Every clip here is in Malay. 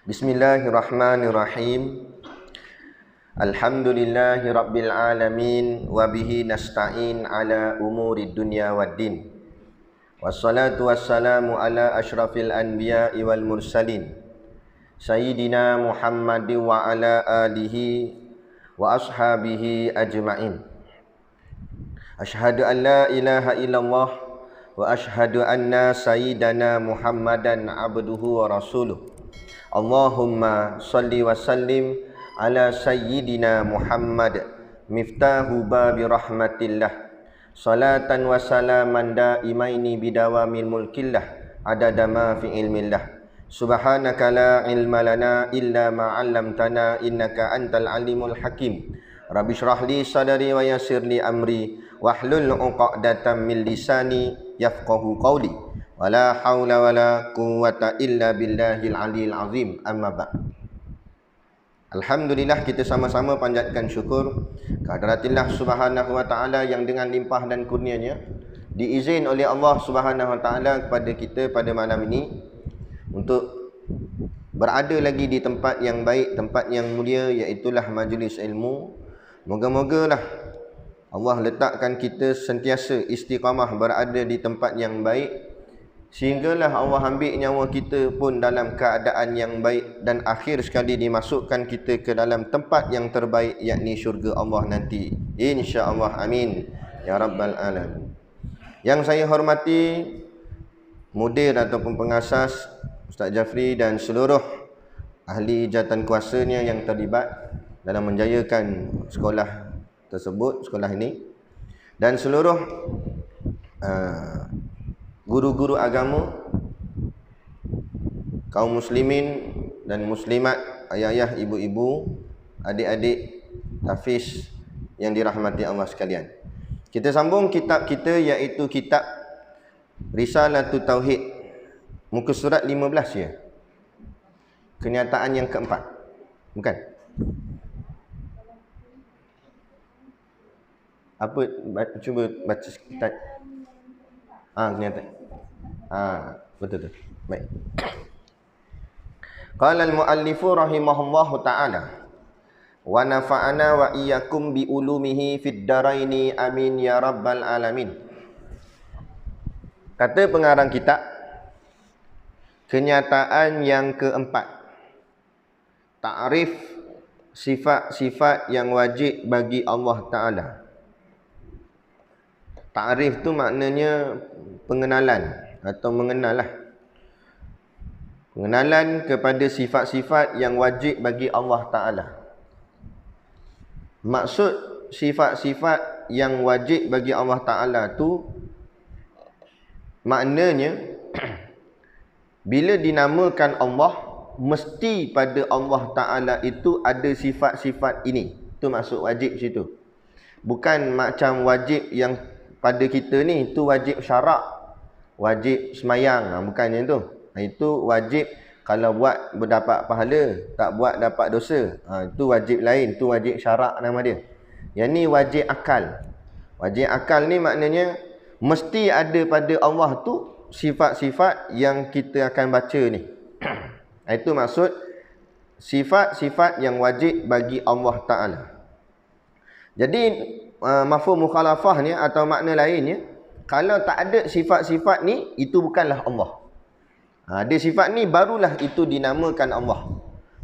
Bismillahirrahmanirrahim. Alhamdulillahi rabbil alamin wa bihi nasta'in ala umurid dunya waddin. Wassalatu wassalamu ala asyrafil anbiya'i wal mursalin Sayyidina Muhammadin wa ala alihi wa ashabihi ajma'in. Ashhadu an la ilaha illallah wa ashhadu anna sayyidana Muhammadan abduhu wa rasuluh. Allahumma salli wa sallim ala sayyidina Muhammad miftahu babi rahmatillah, salatan wa salaman daimaini bidawamil mulkillah, adada ma fi ilmillah. Subhanaka la ilma lana illa ma 'allamtana innaka antal alimul hakim. Rabbi shrah li sadri wa yassir li amri wahlul 'uqdatam min lisani yafqahu qawli. Wala haula wala quwwata illa billahil aliyil azim. Amma ba'd. Alhamdulillah, kita sama-sama panjatkan syukur kehadiratillah subhanahu wa ta'ala yang dengan limpah dan kurnianya diizin oleh Allah subhanahu wa ta'ala kepada kita pada malam ini untuk berada lagi di tempat yang baik, tempat yang mulia, iaitulah majlis ilmu. Moga-mogalah Allah letakkan kita sentiasa istiqamah berada di tempat yang baik, sehinggalah Allah ambil nyawa kita pun dalam keadaan yang baik, dan akhir sekali dimasukkan kita ke dalam tempat yang terbaik, yakni syurga Allah nanti, insya-Allah. Amin ya rabbal alamin. Yang saya hormati mudir ataupun pengasas Ustaz Jafri dan seluruh ahli jawatan kuasanya yang terlibat dalam menjayakan sekolah tersebut, sekolah ini, dan seluruh guru-guru agama, kaum muslimin dan muslimat, ayah-ayah, ibu-ibu, adik-adik tahfiz yang dirahmati Allah sekalian. Kita sambung kitab kita, iaitu kitab Risalatut Tauhid, muka surat 15 ya. Kenyataan yang keempat. Bukan? Apa? Cuba baca kitab. Kenyataan. Betul. Baik. Qala al-muallifu rahimahullahu ta'ala wa nafa'ana wa iyyakum bi ulumihi fid daraini amin ya rabbal alamin. Kata pengarang kitab, kenyataan yang keempat, ta'rif sifat-sifat yang wajib bagi Allah Ta'ala. Ta'rif tu maknanya pengenalan atau mengenal lah. Pengenalan kepada sifat-sifat yang wajib bagi Allah Ta'ala. Maksud sifat-sifat yang wajib bagi Allah Ta'ala tu maknanya bila dinamakan Allah, mesti pada Allah Ta'ala itu ada sifat-sifat ini. Itu maksud wajib situ. Bukan macam wajib yang pada kita ni, itu wajib syarak, wajib semayang, bukannya tu. Itu wajib kalau buat berdapat pahala, tak buat dapat dosa. Itu wajib lain, itu wajib syarak nama dia. Yang ni wajib akal. Wajib akal ni maknanya mesti ada pada Allah tu sifat-sifat yang kita akan baca ni. Itu maksud sifat-sifat yang wajib bagi Allah Ta'ala. Jadi mafhum mukhalafahnya atau makna lainnya, kalau tak ada sifat-sifat ni, itu bukanlah Allah. Ada sifat ni barulah itu dinamakan Allah.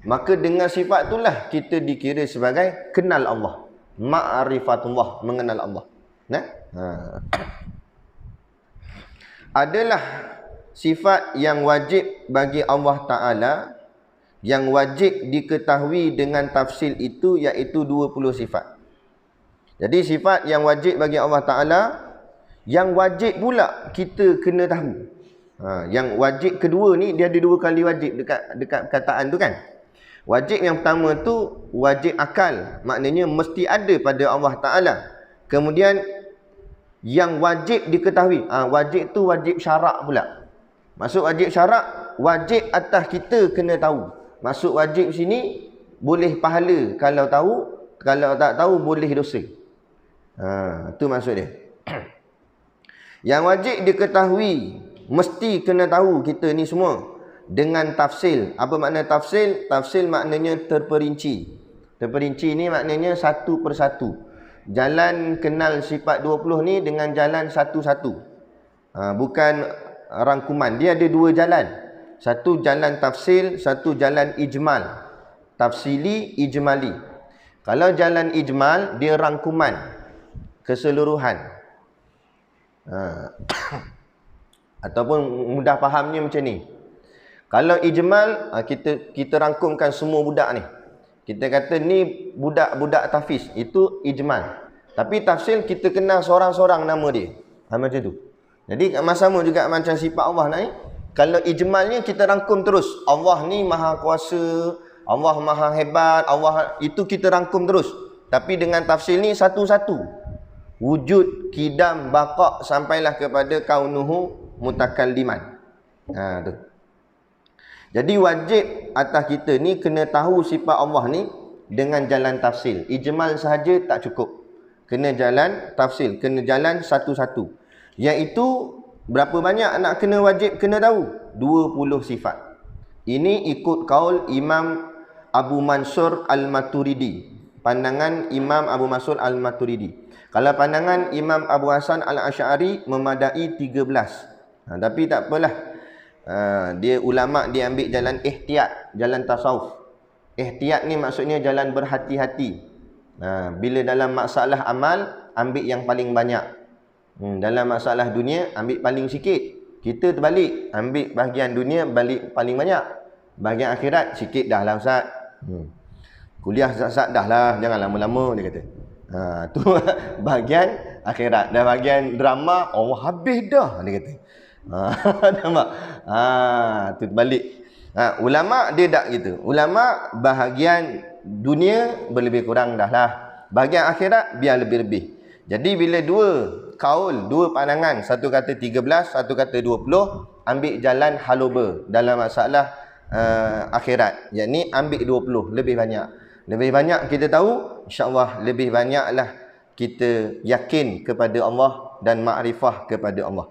Maka dengan sifat itulah kita dikira sebagai kenal Allah, ma'rifatullah, mengenal Allah. Adalah sifat yang wajib bagi Allah Ta'ala, yang wajib diketahui dengan tafsil itu, iaitu 20 sifat. Jadi sifat yang wajib bagi Allah Ta'ala, yang wajib pula kita kena tahu. Yang wajib kedua ni, dia ada dua kali wajib dekat perkataan tu kan. Wajib yang pertama tu wajib akal, maknanya mesti ada pada Allah Ta'ala. Kemudian yang wajib diketahui, wajib tu wajib syarak pula. Maksud wajib syarak, wajib atas kita kena tahu. Maksud wajib sini boleh pahala kalau tahu, kalau tak tahu boleh dosa. Itu maksud dia. Yang wajib diketahui, mesti kena tahu kita ni semua, dengan tafsil. Apa makna tafsil? Tafsil maknanya terperinci. Terperinci ni maknanya satu persatu. Jalan kenal sifat 20 ni dengan jalan satu-satu. Bukan rangkuman. Dia ada dua jalan. Satu jalan tafsil, satu jalan ijmal. Tafsili, ijmali. Kalau jalan ijmal, dia rangkuman, keseluruhan. Ataupun mudah fahamnya macam ni. Kalau ijmal, kita rangkumkan semua budak ni. Kita kata ni budak-budak tahfiz, itu ijmal. Tapi tafsil kita kenal seorang-seorang nama dia. Macam tu. Jadi sama juga macam sifat Allah ni. Kalau ijmalnya kita rangkum terus. Allah ni maha kuasa, Allah maha hebat, Allah itu kita rangkum terus. Tapi dengan tafsil ni satu-satu. Wujud, kidam, baqa' sampailah kepada kaunuhu mutakalliman. Tu. Jadi wajib atas kita ni kena tahu sifat Allah ni dengan jalan tafsil. Ijmal sahaja tak cukup. Kena jalan tafsil, kena jalan satu-satu. Iaitu berapa banyak nak kena wajib kena tahu? 20 sifat. Ini ikut kaul Imam Abu Mansur Al-Maturidi. Pandangan Imam Abu Mansur Al-Maturidi. Kalau pandangan Imam Abu Hasan Al-Asy'ari memadai 13. Tapi tak apalah. Dia ulama' dia ambil jalan ihtiyat, jalan tasawuf. Ihtiyat ni maksudnya jalan berhati-hati. Bila dalam masalah amal, ambil yang paling banyak. Dalam masalah dunia, ambil paling sikit. Kita terbalik, ambil bahagian dunia, balik paling banyak. Bahagian akhirat, sikit dah lah Ustaz. Kuliah Ustaz dah lah, jangan lama-lama, dia kata. Tu bahagian akhirat. Dan bahagian drama, Allah habis dah, dia kata. Nampak? Tu balik. Ulama dia tak gitu. Ulama bahagian dunia berlebih kurang dah lah. Bahagian akhirat biar lebih-lebih. Jadi bila dua kaul, dua pandangan, satu kata 13, satu kata 20, ambil jalan haloba dalam masalah akhirat. Yakni ambil 20, lebih banyak. Lebih banyak kita tahu, insya-Allah lebih banyaklah kita yakin kepada Allah dan makrifah kepada Allah.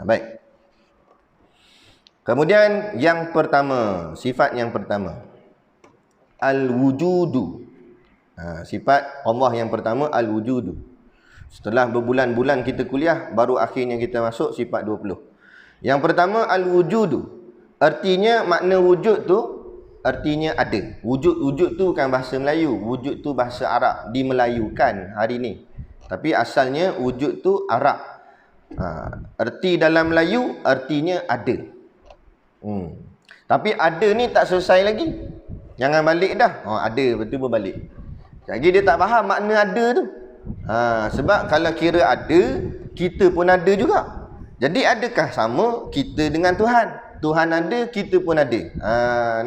Baik. Kemudian yang pertama, sifat yang pertama, al-wujudu. Sifat Allah yang pertama, al-wujudu. Setelah berbulan-bulan kita kuliah, baru akhirnya kita masuk sifat 20. Yang pertama, al-wujudu. Artinya, makna wujud tu, artinya ada. Wujud tu bukan bahasa Melayu. Wujud tu bahasa Arab. Dimelayukan hari ni. Tapi asalnya wujud tu Arab. Erti dalam Melayu artinya ada. Tapi ada ni tak selesai lagi. Jangan balik dah. Ada, betul pun balik. Lagi dia tak faham makna ada tu. Sebab kalau kira ada, kita pun ada juga. Jadi adakah sama kita dengan Tuhan? Tuhan ada, kita pun ada.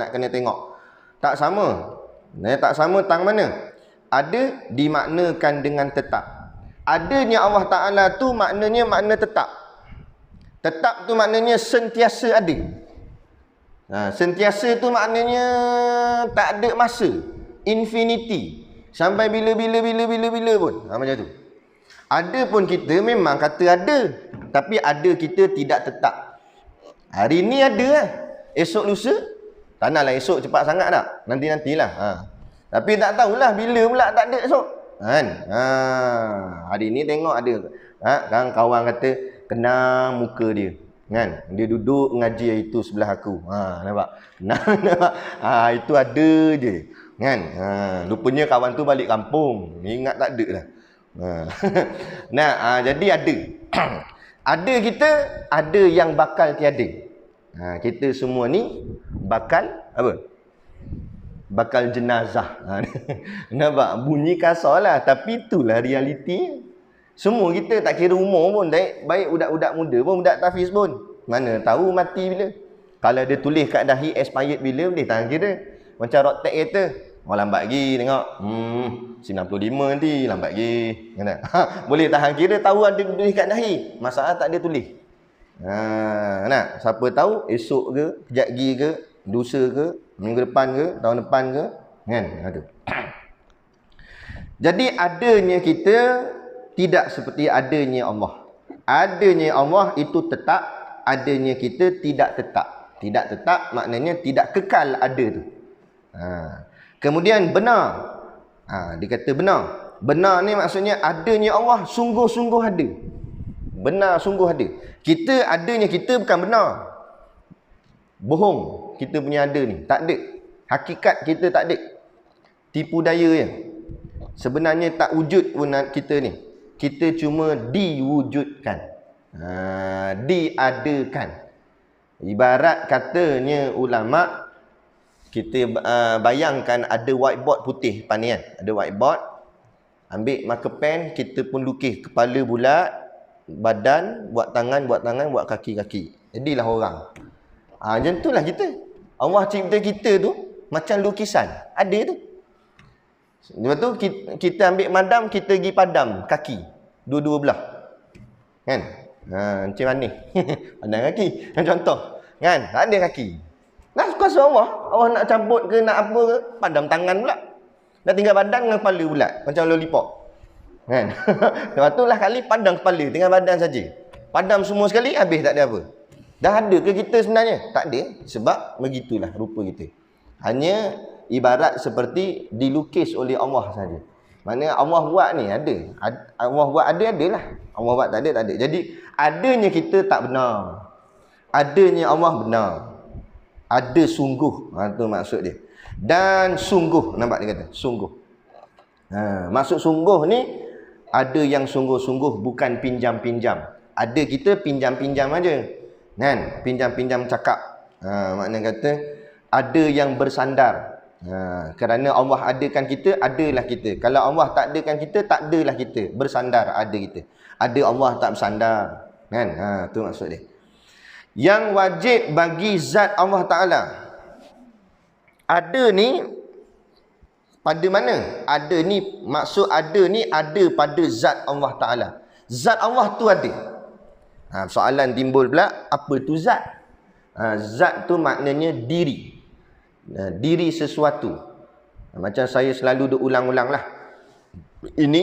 Nak kena tengok. Tak sama. Tak sama tang mana? Ada dimaknakan dengan tetap. Adanya Allah Ta'ala tu maknanya makna tetap. Tetap tu maknanya sentiasa ada. Sentiasa tu maknanya tak ada masa. Infinity. Sampai bila-bila pun. Macam tu. Ada pun kita memang kata ada. Tapi ada kita tidak tetap. Hari ni ada lah. Esok lusa. Tak naklah esok cepat sangat tak. Nanti-nantilah. Tapi tak tahulah bila pula tak ada esok. Kan? Hari ni tengok ada. Kan kawan kata kena muka dia. Kan? Dia duduk ngaji itu sebelah aku. Nampak? Nampak? Itu ada je. Kan? Rupanya kawan tu balik kampung. Ingat tak ada lah. Jadi ada. Ada kita, ada yang bakal tiada. Kita semua ni bakal apa? Bakal jenazah. Nampak? Bunyi kasar lah. Tapi itulah realiti. Semua kita tak kira umur pun. Baik budak-budak muda pun, budak tahfiz pun. Mana tahu mati bila. Kalau dia tulis kat dahi expired bila, boleh tahan kira. Macam rotek kata. Lambat lagi tengok. 95 nanti. Lambat lagi. Boleh tahan kira, tahu ada tulis kat dahi. Masalah tak ada tulis. Siapa tahu esok ke, kejap lagi ke, lusa ke, minggu depan ke, tahun depan ke, kan? Jadi adanya kita tidak seperti adanya Allah. Adanya Allah itu tetap, adanya kita tidak tetap. Tidak tetap maknanya tidak kekal ada tu. Kemudian benar. Dia kata benar. Benar ni maksudnya adanya Allah sungguh-sungguh ada. Benar sungguh ada. Kita adanya kita bukan benar. Bohong kita punya ada ni. Tak ada. Hakikat kita tak ada. Tipu daya je. Sebenarnya tak wujud pun kita ni. Kita cuma diwujudkan. Diadakan. Ibarat katanya ulama, kita bayangkan ada whiteboard putih depan ni kan. Ada whiteboard. Ambil marker pen, kita pun lukis kepala bulat, badan, buat tangan, buat kaki-kaki. Jadilah orang. Macam itulah kita. Allah cipta kita tu macam lukisan. Ada tu. Lepas tu kita ambil madam, kita pergi padam kaki. Dua-dua belah. Kan? Macam mana? Padam kaki. Contoh. Kan? Tak ada kaki. Nah, kuasa Allah. Allah nak cabut ke, nak apa ke, padam tangan pula. Dah tinggal badan dengan kepala pula. Macam lollipop. Kan? Lepas tu lah kali padam kepala, tinggal badan saja. Padam semua sekali, habis tak ada apa. Dah ada ke kita sebenarnya? Tak ada. Sebab begitulah rupa kita. Hanya ibarat seperti dilukis oleh Allah saja. Maknanya Allah buat ni ada. Allah buat adalah. Allah buat tak ada. Jadi adanya kita tak benar. Adanya Allah benar. Ada sungguh. Itu maksud dia. Dan sungguh. Nampak dia kata? Sungguh. Maksud sungguh ni, ada yang sungguh-sungguh, bukan pinjam-pinjam. Ada kita pinjam-pinjam aja. Kan? Pinjam-pinjam cakap. Maknanya kata, ada yang bersandar. Kerana Allah adakan kita, adalah kita. Kalau Allah tak adakan kita, tak adalah kita. Bersandar, ada kita. Ada Allah tak bersandar. Kan? Itu maksud dia. Yang wajib bagi zat Allah Ta'ala. Ada ni pada mana? Ada ni, maksud ada ni ada pada zat Allah Ta'ala. Zat Allah tu ada. Soalan timbul pula, apa tu zat? Zat tu maknanya diri. Diri sesuatu. Macam saya selalu ulang-ulang lah. Ini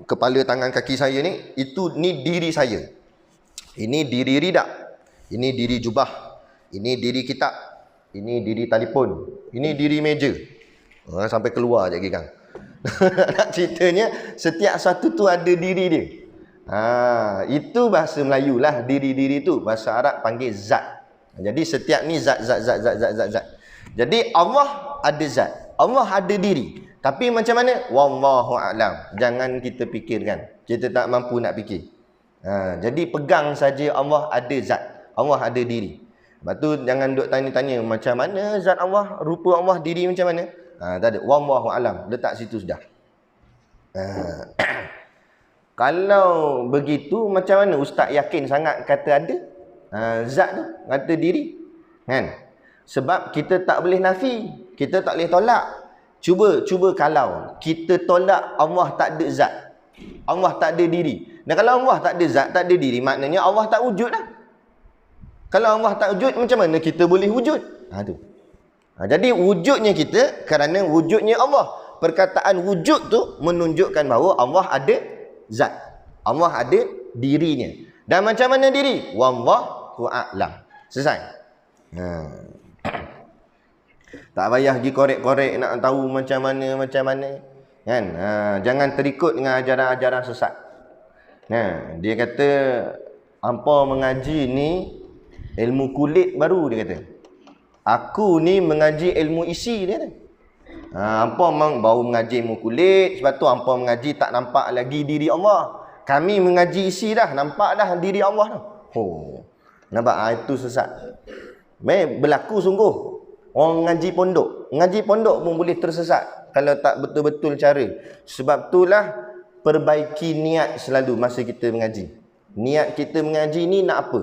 kepala tangan kaki saya ni, ni diri saya. Ini diri ridak. Ini diri jubah. Ini diri kitab. Ini diri telefon. Ini diri meja. Sampai keluar je kang. Nak ceritanya, setiap satu tu ada diri dia. Itu bahasa Melayu lah, diri-diri tu. Bahasa Arab panggil zat. Jadi setiap ni zat. Jadi Allah ada zat. Allah ada diri. Tapi macam mana? Wallahu a'lam. Jangan kita fikirkan. Kita tak mampu nak fikir. Jadi pegang saja Allah ada zat. Allah ada diri. Lepas tu jangan duk tanya-tanya macam mana zat Allah, rupa Allah, diri macam mana. Tak ada. Wallahu a'lam. Letak situ sudah. Kalau begitu, macam mana ustaz yakin sangat kata ada? Zat tu, kata diri. Kan? Sebab kita tak boleh nafi. Kita tak boleh tolak. Cuba kalau kita tolak Allah tak ada zat. Allah tak ada diri. Dan kalau Allah tak ada zat, tak ada diri, maknanya Allah tak wujud lah. Kalau Allah tak wujud, macam mana kita boleh wujud? Jadi wujudnya kita kerana wujudnya Allah. Perkataan wujud tu menunjukkan bahawa Allah ada zat. Allah ada dirinya. Dan macam mana diri? Wallahu a'lam. Selesai. Tak payah pergi korek-korek nak tahu macam mana. Kan? Jangan terikut dengan ajaran-ajaran sesat. Dia kata, hampa mengaji ni ilmu kulit baru, dia kata. Aku ni mengaji ilmu isi, dia kata. Hampa memang baru mengaji ilmu kulit, sebab tu hampa mengaji tak nampak lagi diri Allah. Kami mengaji isi dah, nampak dah diri Allah dah. Nampak? Itu sesat. Berlaku sungguh. Orang ngaji pondok pun boleh tersesat kalau tak betul-betul cara. Sebab itulah perbaiki niat selalu masa kita mengaji. Niat kita mengaji ni nak apa?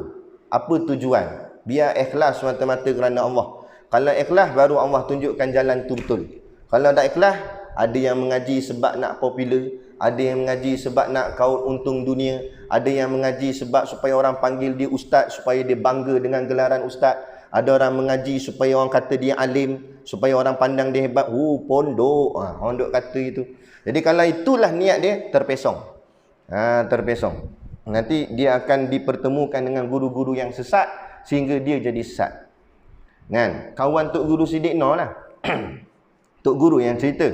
Apa tujuan? Biar ikhlas semata-mata kerana Allah. Kalau ikhlas, baru Allah tunjukkan jalan tu betul. Kalau tak ikhlas, ada yang mengaji sebab nak popular, ada yang mengaji sebab nak kaut untung dunia, ada yang mengaji sebab supaya orang panggil dia ustaz, supaya dia bangga dengan gelaran ustaz. Ada orang mengaji supaya orang kata dia alim, supaya orang pandang dia hebat. Pondok. Orang duk kata itu. Jadi kalau itulah niat dia, terpesong. Terpesong. Nanti dia akan dipertemukan dengan guru-guru yang sesat sehingga dia jadi sesat. Kan? Kawan Tok Guru Siddiq Noor lah. Tok Guru yang cerita.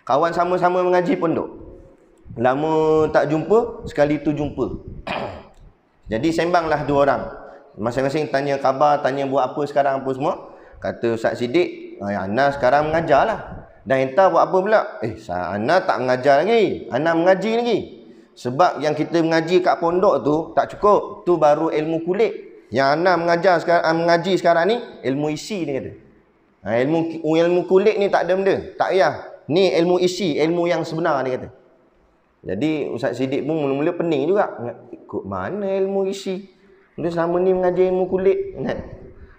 Kawan sama-sama mengaji pondok. Lama tak jumpa, sekali tu jumpa. Jadi sembanglah dua orang. Masing-masing tanya khabar, tanya buat apa sekarang apa semua. Kata Ustaz Siddiq, Ana sekarang mengajar lah. Dan entah buat apa pula? Ana tak mengajar lagi. Ana mengaji lagi. Sebab yang kita mengaji kat pondok tu tak cukup. Tu baru ilmu kulit. Yang Ana mengaji sekarang ni ilmu isi dia kata. Ilmu kulit ni tak ada benda. Tak payah. Ni ilmu isi, ilmu yang sebenar dia kata. Jadi Ustaz Siddiq pun mula-mula pening juga. Ikut mana ilmu isi? Dia selama ni mengajar ilmu kulit.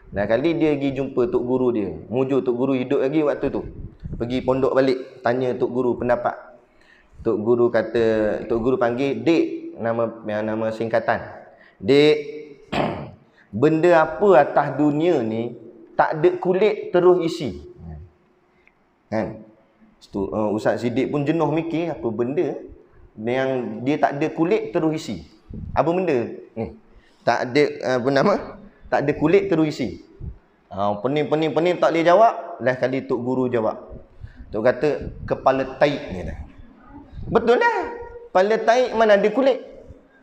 Dah kali dia pergi jumpa Tok Guru dia. Muju Tok Guru hidup lagi waktu tu. Pergi pondok balik. Tanya Tok Guru pendapat. Tok Guru kata, Tok Guru panggil Dek. Nama singkatan. Dek, benda apa atas dunia ni tak ada kulit terus isi. Kan? Ustaz Siddiq pun jenuh mikir apa benda yang dia tak ada kulit terus isi. Apa benda ni? Tak ada tak ada kulit terus isi. Pening tak boleh jawab. Last kali Tok Guru jawab. Tok kata kepala taik ni dah. Betul dah. Kepala taik mana ada kulit?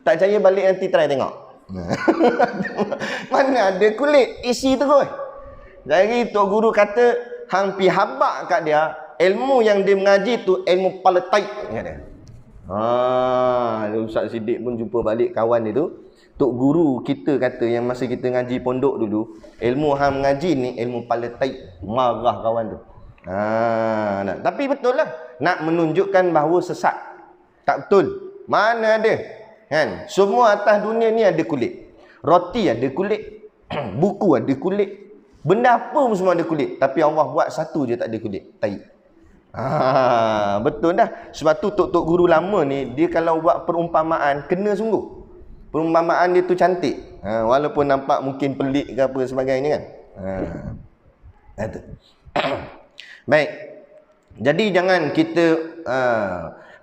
Tak percaya balik nanti try tengok. Mana ada kulit isi terus. Jadi Tok Guru kata hang pi habaq kat dia, ilmu yang dia mengaji tu ilmu kepala taik kata. Ustaz Siddiq pun jumpa balik kawan dia tu. Tok Guru kita kata yang masa kita ngaji pondok dulu, ilmu hang mengaji ni ilmu kepala taik. Marah kawan tu. Tapi betul lah. Nak menunjukkan bahawa sesat. Tak betul. Mana ada? Kan? Semua atas dunia ni ada kulit. Roti ada kulit. Buku ada kulit. Benda apa pun semua ada kulit. Tapi Allah buat satu je tak ada kulit. Taik. Betul dah. Sebab tu Tok Guru lama ni, dia kalau buat perumpamaan, kena sungguh. Perumpamaan dia tu cantik. Walaupun nampak mungkin pelik ke apa sebagainya kan. Baik. Jadi jangan kita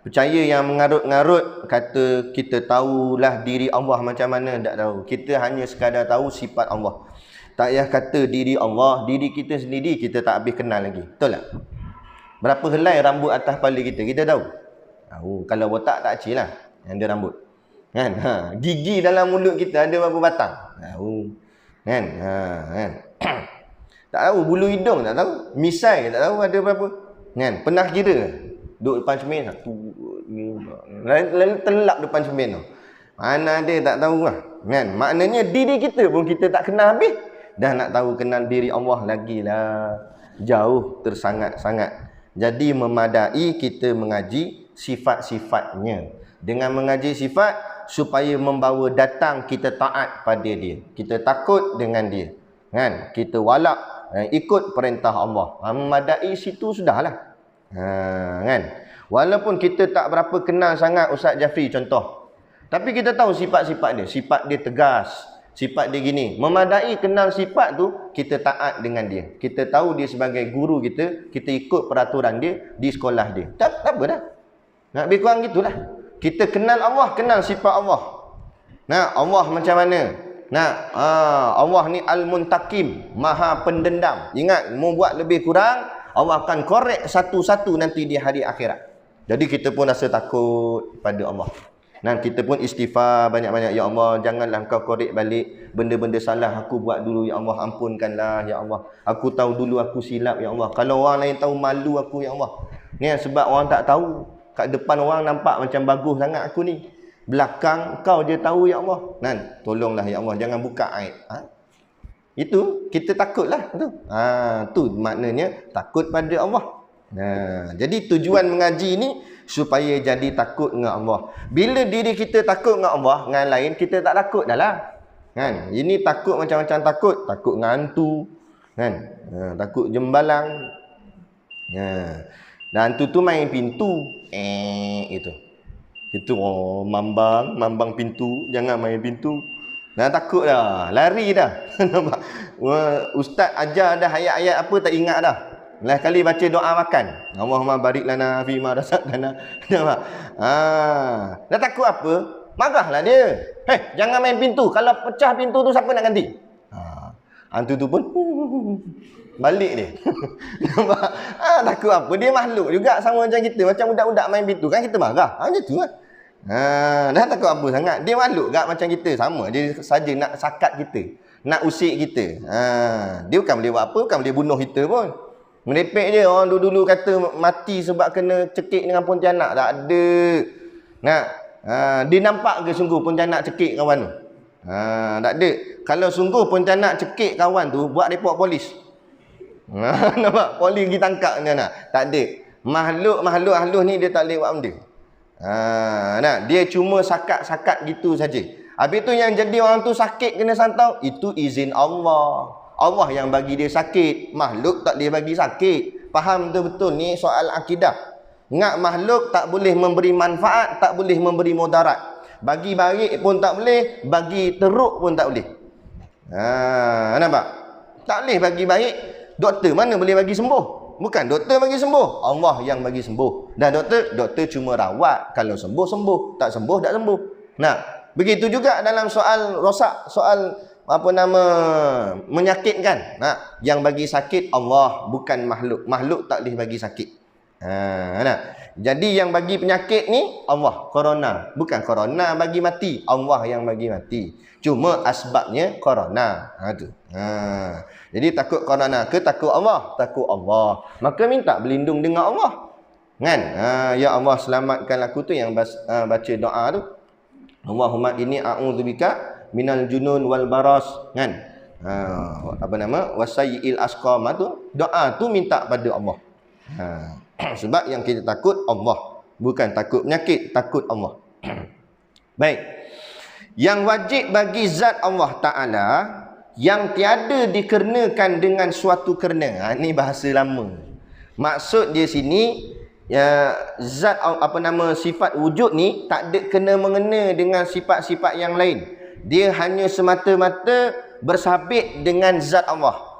percaya yang mengarut-ngarut kata kita tahulah diri Allah macam mana. Tak tahu. Kita hanya sekadar tahu sifat Allah. Tak payah kata diri Allah, diri kita sendiri kita tak habis kenal lagi. Betul tak? Berapa helai rambut atas kepala kita? Kita tahu. Tahu. Kalau botak tak kecil lah yang ada rambut. Kan? Gigi dalam mulut kita ada berapa batang? Tahu. Kan? Kan? Tak tahu. Bulu hidung tak tahu. Misai tak tahu ada berapa. Kan? Pernah kira? Duduk depan cermin. Lalu telap depan cermin tu. Mana dia tak tahu lah. Kan? Maknanya diri kita pun kita tak kenal habis. Dah nak tahu kenal diri Allah lagi lah. Jauh tersangat-sangat. Jadi memadai kita mengaji sifat-sifatnya. Dengan mengaji sifat supaya membawa datang kita taat pada dia. Kita takut dengan dia. Kan? Kita walak ikut perintah Allah. Memadai situ sudahlah. Kan? Walaupun kita tak berapa kenal sangat Ustaz Jafri contoh. Tapi kita tahu sifat-sifat dia. Sifat dia tegas. Sifat dia gini. Memadai kenal sifat tu, kita taat dengan dia. Kita tahu dia sebagai guru kita, kita ikut peraturan dia di sekolah dia. Tak apa dah. Nak lebih kurang gitulah. Kita kenal Allah, kenal sifat Allah. Nah, Allah macam mana? Nah, Allah ni Al-Muntakim, Maha Pendendam. Ingat, mau buat lebih kurang, Allah akan korek satu-satu nanti di hari akhirat. Jadi kita pun rasa takut pada Allah. Dan kita pun istighfar banyak-banyak. Ya Allah, janganlah Engkau korek balik benda-benda salah aku buat dulu. Ya Allah, ampunkanlah. Ya Allah, aku tahu dulu aku silap. Ya Allah, kalau orang lain tahu, malu aku. Ya Allah. Ni sebab orang tak tahu. Kat depan orang nampak macam bagus sangat aku ni. Belakang kau je tahu. Ya Allah. Nan, tolonglah Ya Allah, jangan buka aib. Itu kita takutlah tu. Tu maknanya takut pada Allah. Jadi tujuan mengaji ni supaya jadi takut dengan Allah. Bila diri kita takut dengan Allah, dengan lain kita tak takut dah lah. Kan? Ini takut macam-macam takut. Takut dengan hantu. Kan? Takut jembalang. Dan hantu tu main pintu. Itu. Itu mambang pintu. Jangan main pintu. Dah takut dah. Lari dah. Nampak? Ustaz ajar dah ayat-ayat apa tak ingat dah. Last kali baca doa makan. Allahumma barik lana fima razaqtana. Nampak? Dah takut apa? Marahlah dia. Jangan main pintu. Kalau pecah pintu tu siapa nak ganti? Hantu tu pun balik dia. Nampak? Takut apa? Dia makhluk juga sama macam kita. Macam budak-budak main pintu kan kita marah. Macam tu lah. Dah takut apa sangat. Dia makhluk juga macam kita. Sama. Dia saja nak sakat kita. Nak usik kita. Dia bukan boleh buat apa. Bukan boleh bunuh kita pun. Merepek je. Orang dulu-dulu kata mati sebab kena cekik dengan pontianak. Tak ada. Dia nampak ke sungguh pontianak cekik kawan tu? Tak ada. Kalau sungguh pontianak cekik kawan tu, buat report polis. Nampak? Polis pergi tangkap dia nak. Tak ada. Makhluk halus ni dia tak boleh buat benda. Dia cuma sakat-sakat gitu saja. Habis tu yang jadi orang tu sakit kena santau, itu izin Allah. Allah yang bagi dia sakit. Makhluk tak boleh bagi sakit. Faham betul ni soal akidah. Ingat makhluk tak boleh memberi manfaat, tak boleh memberi mudarat. Bagi baik pun tak boleh, bagi teruk pun tak boleh. Nampak? Tak boleh bagi baik. Doktor mana boleh bagi sembuh? Bukan doktor bagi sembuh, Allah yang bagi sembuh. Dan doktor cuma rawat. Kalau sembuh, sembuh. Tak sembuh, tak sembuh. Begitu juga dalam soal rosak, soal menyakitkan. Yang bagi sakit Allah, bukan makhluk. Makhluk tak boleh bagi sakit. Jadi yang bagi penyakit ni Allah, corona. Bukan corona bagi mati, Allah yang bagi mati. Cuma asbabnya corona. Jadi takut corona ke takut Allah? Takut Allah. Maka minta berlindung dengan Allah. Kan? Ya Allah selamatkan aku tu yang baca doa tu. Allahumma inni a'udzubika minal junun wal baras. Kan? Wasayil asqam tu. Doa tu minta pada Allah. Sebab yang kita takut Allah, bukan takut penyakit, takut Allah. Baik. Yang wajib bagi zat Allah Ta'ala yang tiada dikarenakan dengan suatu kerana. Ini bahasa lama. Maksud dia sini zat sifat wujud ni tak ada kena mengena dengan sifat-sifat yang lain. Dia hanya semata-mata bersabit dengan zat Allah.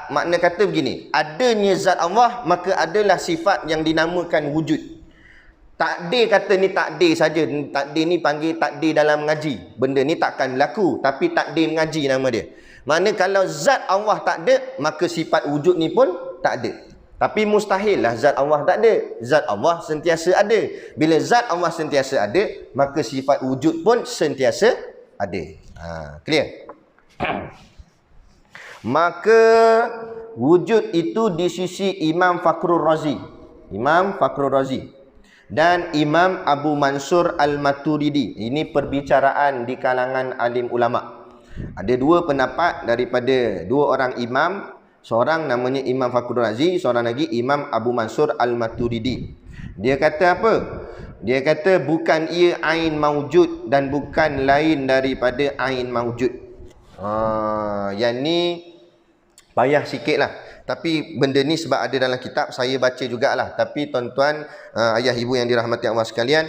Makna kata begini, adanya zat Allah maka adalah sifat yang dinamakan wujud. Takdir kata ni takdir saja. Takdir ni panggil takdir dalam mengaji. Benda ni takkan berlaku, tapi takdir mengaji nama dia. Makna kalau zat Allah tak ada, maka sifat wujud ni pun tak ada. Tapi mustahil lah zat Allah tak ada. Zat Allah sentiasa ada. Bila zat Allah sentiasa ada, maka sifat wujud pun sentiasa ada. Clear? Maka wujud itu di sisi Imam Fakhrul Razi. Imam Fakhrul Razi dan Imam Abu Mansur Al-Maturidi. Ini perbicaraan di kalangan alim ulama. Ada dua pendapat daripada dua orang imam. Seorang namanya Imam Fakhrul Razi, seorang lagi Imam Abu Mansur Al-Maturidi. Dia kata apa? Dia kata bukan ia ain maujud dan bukan lain daripada ain maujud. Yang ni payah sikit lah. Tapi benda ni sebab ada dalam kitab, saya baca jugalah. Tapi tuan-tuan, ayah ibu yang dirahmati Allah sekalian,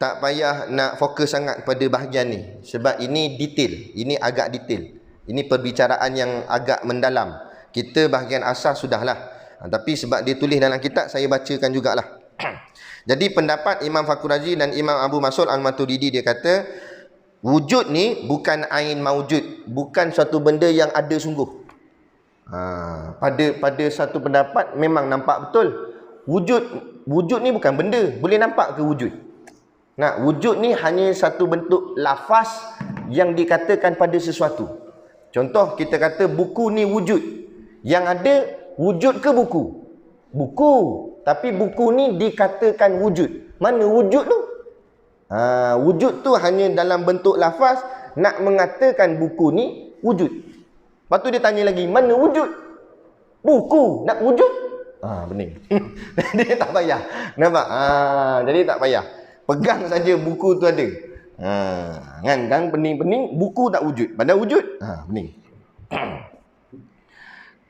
tak payah nak fokus sangat pada bahagian ni. Sebab ini detail. Ini agak detail. Ini perbicaraan yang agak mendalam. Kita bahagian asas sudahlah. Tapi sebab dia tulis dalam kitab, saya bacakan jugalah. Jadi pendapat Imam Fakhrul Razi dan Imam Abu Mansur Al-Maturidi, dia kata wujud ni bukan ain maujud, bukan suatu benda yang ada sungguh. Pada satu pendapat memang nampak betul. Wujud ni bukan benda, boleh nampak ke wujud? Wujud ni hanya satu bentuk lafaz yang dikatakan pada sesuatu. Contoh kita kata buku ni wujud. Yang ada wujud ke buku? Buku. Tapi buku ni dikatakan wujud. Mana wujud tu? Wujud tu hanya dalam bentuk lafaz nak mengatakan buku ni wujud. Lepas tu dia tanya lagi, mana wujud? Buku nak wujud? Bening. Dia tak payah. Nampak? Jadi tak payah. Pegang saja buku tu ada. Kan pening-pening buku tak wujud. Padahal wujud. Pening.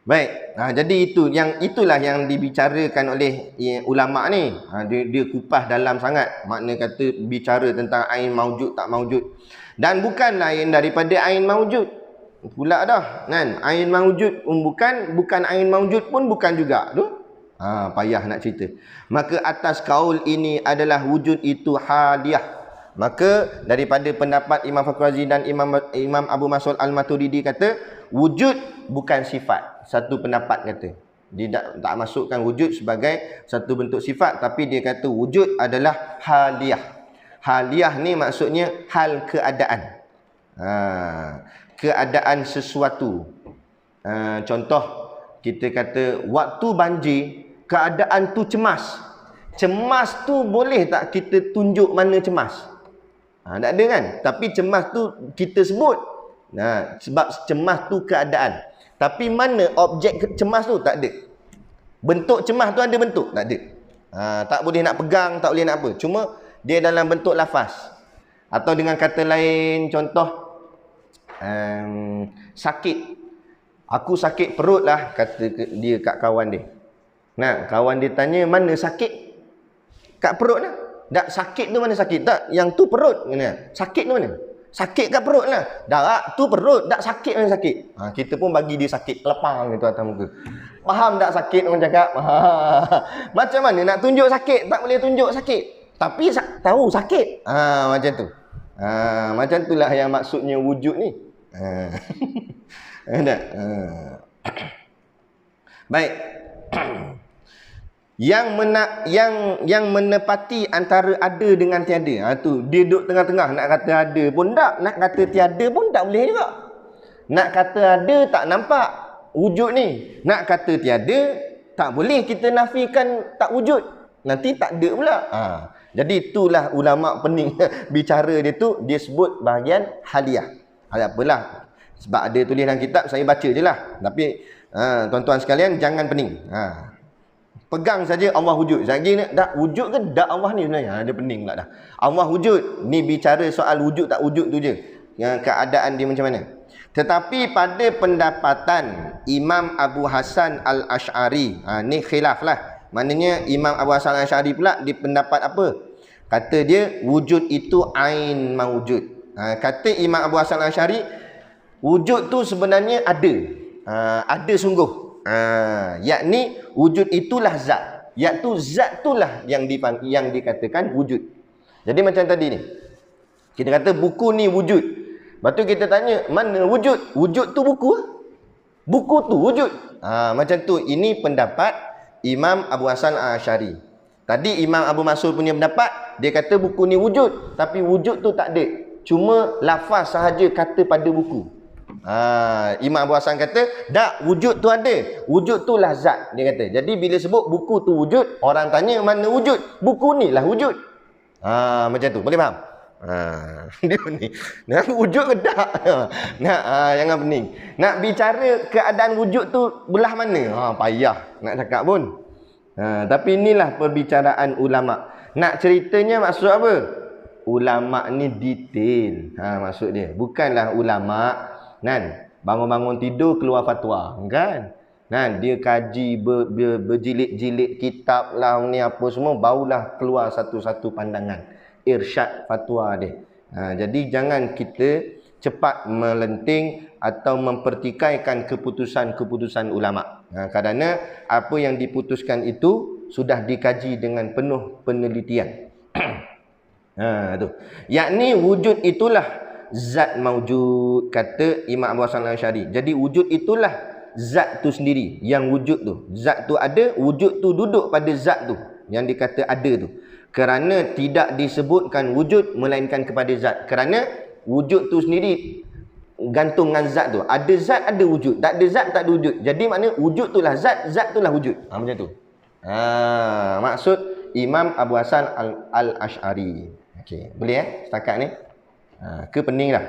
Baik. Jadi itulah yang dibicarakan oleh ulama ni. Dia kupas dalam sangat. Makna kata bicara tentang ain maujud tak maujud. Dan bukan lain daripada ain maujud. Pula dah. Kan? Ain maujud bukan ain maujud pun bukan juga. Tu? Payah nak cerita. Maka atas kaul ini adalah wujud itu hadiyah. Maka daripada pendapat Imam Fakhr Razi dan Imam Abu Mas'ud Al-Maturidi kata wujud bukan sifat. Satu pendapat kata dia tak masukkan wujud sebagai satu bentuk sifat, tapi dia kata wujud adalah haliyah. Haliyah ni maksudnya hal keadaan. Keadaan sesuatu. Contoh kita kata waktu banjir keadaan tu cemas. Cemas tu boleh tak kita tunjuk mana cemas? Tak ada kan? Tapi cemas tu kita sebut. Sebab cemas tu keadaan. Tapi mana objek cemas tu? Tak ada. Bentuk cemas tu ada bentuk? Tak ada. Tak boleh nak pegang, tak boleh nak apa. Cuma dia dalam bentuk lafaz. Atau dengan kata lain, contoh sakit. Aku sakit perut lah, kata dia kat kawan dia. Kawan dia tanya, mana sakit? Kat perut lah. Tak, sakit tu mana sakit? Tak, yang tu perut. Sakit tu mana? Sakit kat perut lah. Tak, tu perut. Tak, sakit mana sakit? Kita pun bagi dia sakit. Lepang gitu atas muka. Faham tak sakit orang cakap? Macam mana nak tunjuk sakit? Tak boleh tunjuk sakit. Tapi tahu sakit. Macam tu. Macam itulah yang maksudnya wujud ni. Baik. Yang menepati antara ada dengan tiada. Tu dia duduk tengah-tengah, nak kata ada pun tak, nak kata tiada pun tak boleh juga. Nak kata ada tak nampak wujud ni. Nak kata tiada tak boleh kita nafikan tak wujud. Nanti tak ada pula. Jadi itulah ulama pening bicara dia tu, dia sebut bahagian haliyah. Apalah. Sebab ada tulis dalam kitab, saya baca je lah. Tapi tuan-tuan sekalian jangan pening. Pegang saja Allah wujud. Lagi tak wujud ke tak Allah ni sebenarnya? Dia pening pula dah. Allah wujud. Ni bicara soal wujud tak wujud tu je. Yang keadaan dia macam mana. Tetapi pada pendapatan Imam Abu Hasan Al-Ash'ari, ni khilaf lah. Maknanya Imam Abu Hasan Al-Ash'ari pula di pendapat apa? Kata dia wujud itu ain mawujud. Kata Imam Abu Hasan Al-Ash'ari, wujud tu sebenarnya ada. Ada sungguh. Yakni wujud itulah zat. Iaitu zat itulah yang dikatakan wujud. Jadi macam tadi ni. Kita kata buku ni wujud. Lepas tu kita tanya, mana wujud? Wujud tu buku. Buku tu wujud. Macam tu. Ini pendapat Imam Abu Hasan Al-Ash'ari. Tadi Imam Abu Mas'ud punya pendapat, dia kata buku ni wujud. Tapi wujud tu tak ada. Cuma lafaz sahaja kata pada buku. Imam Abu Hasan kata, tak, wujud tu ada. Wujud tu lah zat, dia kata. Jadi bila sebut buku tu wujud, orang tanya mana wujud? Buku ni lah wujud. Macam tu, boleh faham? Dia ni nak wujud ke tak? Jangan pening. Nak bicara keadaan wujud tu belah mana? Payah nak cakap pun. Tapi inilah perbicaraan ulama. Nak ceritanya maksud apa? Ulama ni detail. Maksud dia. Bukanlah ulama bangun-bangun tidur keluar fatwa, kan? Dia kaji berjilid-jilid kitab lah ni apa semua, barulah keluar satu-satu pandangan irsyad fatwa dia. Jadi jangan kita cepat melenting atau mempertikaikan keputusan-keputusan ulama. Kerana apa yang diputuskan itu sudah dikaji dengan penuh penelitian. Tu. Yakni wujud itulah zat maujud, kata Imam Abu Hasan Al-Ash'ari. Jadi wujud itulah zat tu sendiri, yang wujud tu. Zat tu ada, wujud tu duduk pada zat tu, yang dikata ada tu. Kerana tidak disebutkan wujud melainkan kepada zat. Kerana wujud tu sendiri gantung dengan zat tu. Ada zat, ada wujud. Tak ada zat, tak ada wujud. Jadi maknanya wujud tu lah zat, zat tu lah wujud. Macam tu. Maksud Imam Abu Hasan Al-Ash'ari. Okey, boleh setakat ni? Ke pening dah?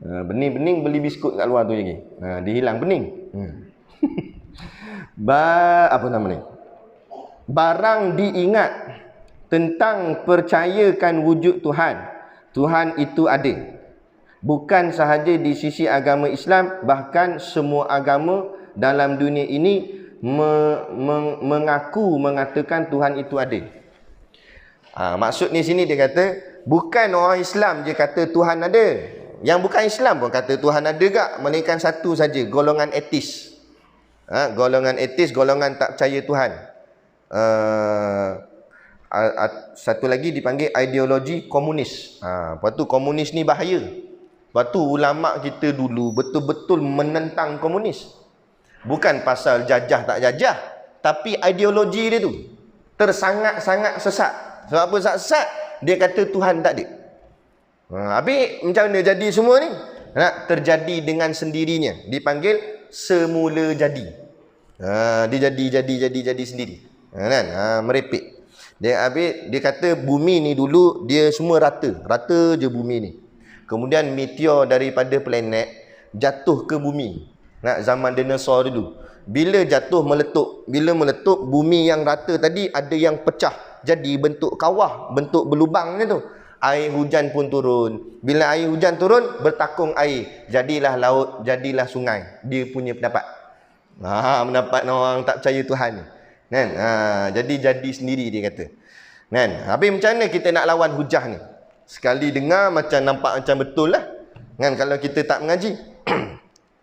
Bening-bening beli biskut kat luar tu lagi. Dia hilang pening. Apa nama ni? Barang diingat tentang percayakan wujud Tuhan. Tuhan itu ada. Bukan sahaja di sisi agama Islam, bahkan semua agama dalam dunia ini mengatakan Tuhan itu ada. Maksud ni sini dia kata, bukan orang Islam je kata Tuhan ada. Yang bukan Islam pun kata Tuhan ada gak, melainkan satu saja, golongan etis. Golongan etis, golongan tak percaya Tuhan. Satu lagi dipanggil ideologi komunis. Lepas tu komunis ni bahaya. Lepas tu ulama kita dulu betul-betul menentang komunis. Bukan pasal jajah tak jajah, tapi ideologi dia tu tersangat-sangat sesat. Sebab apa sesat? Dia kata Tuhan tak ada. Habis macam mana jadi semua ni? Terjadi dengan sendirinya. Dipanggil semula jadi. Dia jadi sendiri. Kan? Merepek. Dia kata bumi ni dulu dia semua rata je bumi ni. Kemudian meteor daripada planet jatuh ke bumi. Zaman dinosaur dulu. Bila jatuh meletup, bila meletup bumi yang rata tadi ada yang pecah. Jadi bentuk kawah, bentuk berlubang tu. Air hujan pun turun. Bila air hujan turun, bertakung air. Jadilah laut, jadilah sungai. Dia punya pendapat. Pendapat orang tak percaya Tuhan ni. Kan? Jadi sendiri dia kata. Kan? Habis macam mana kita nak lawan hujah ni? Sekali dengar macam nampak macam betul lah. Kan? Kalau kita tak mengaji.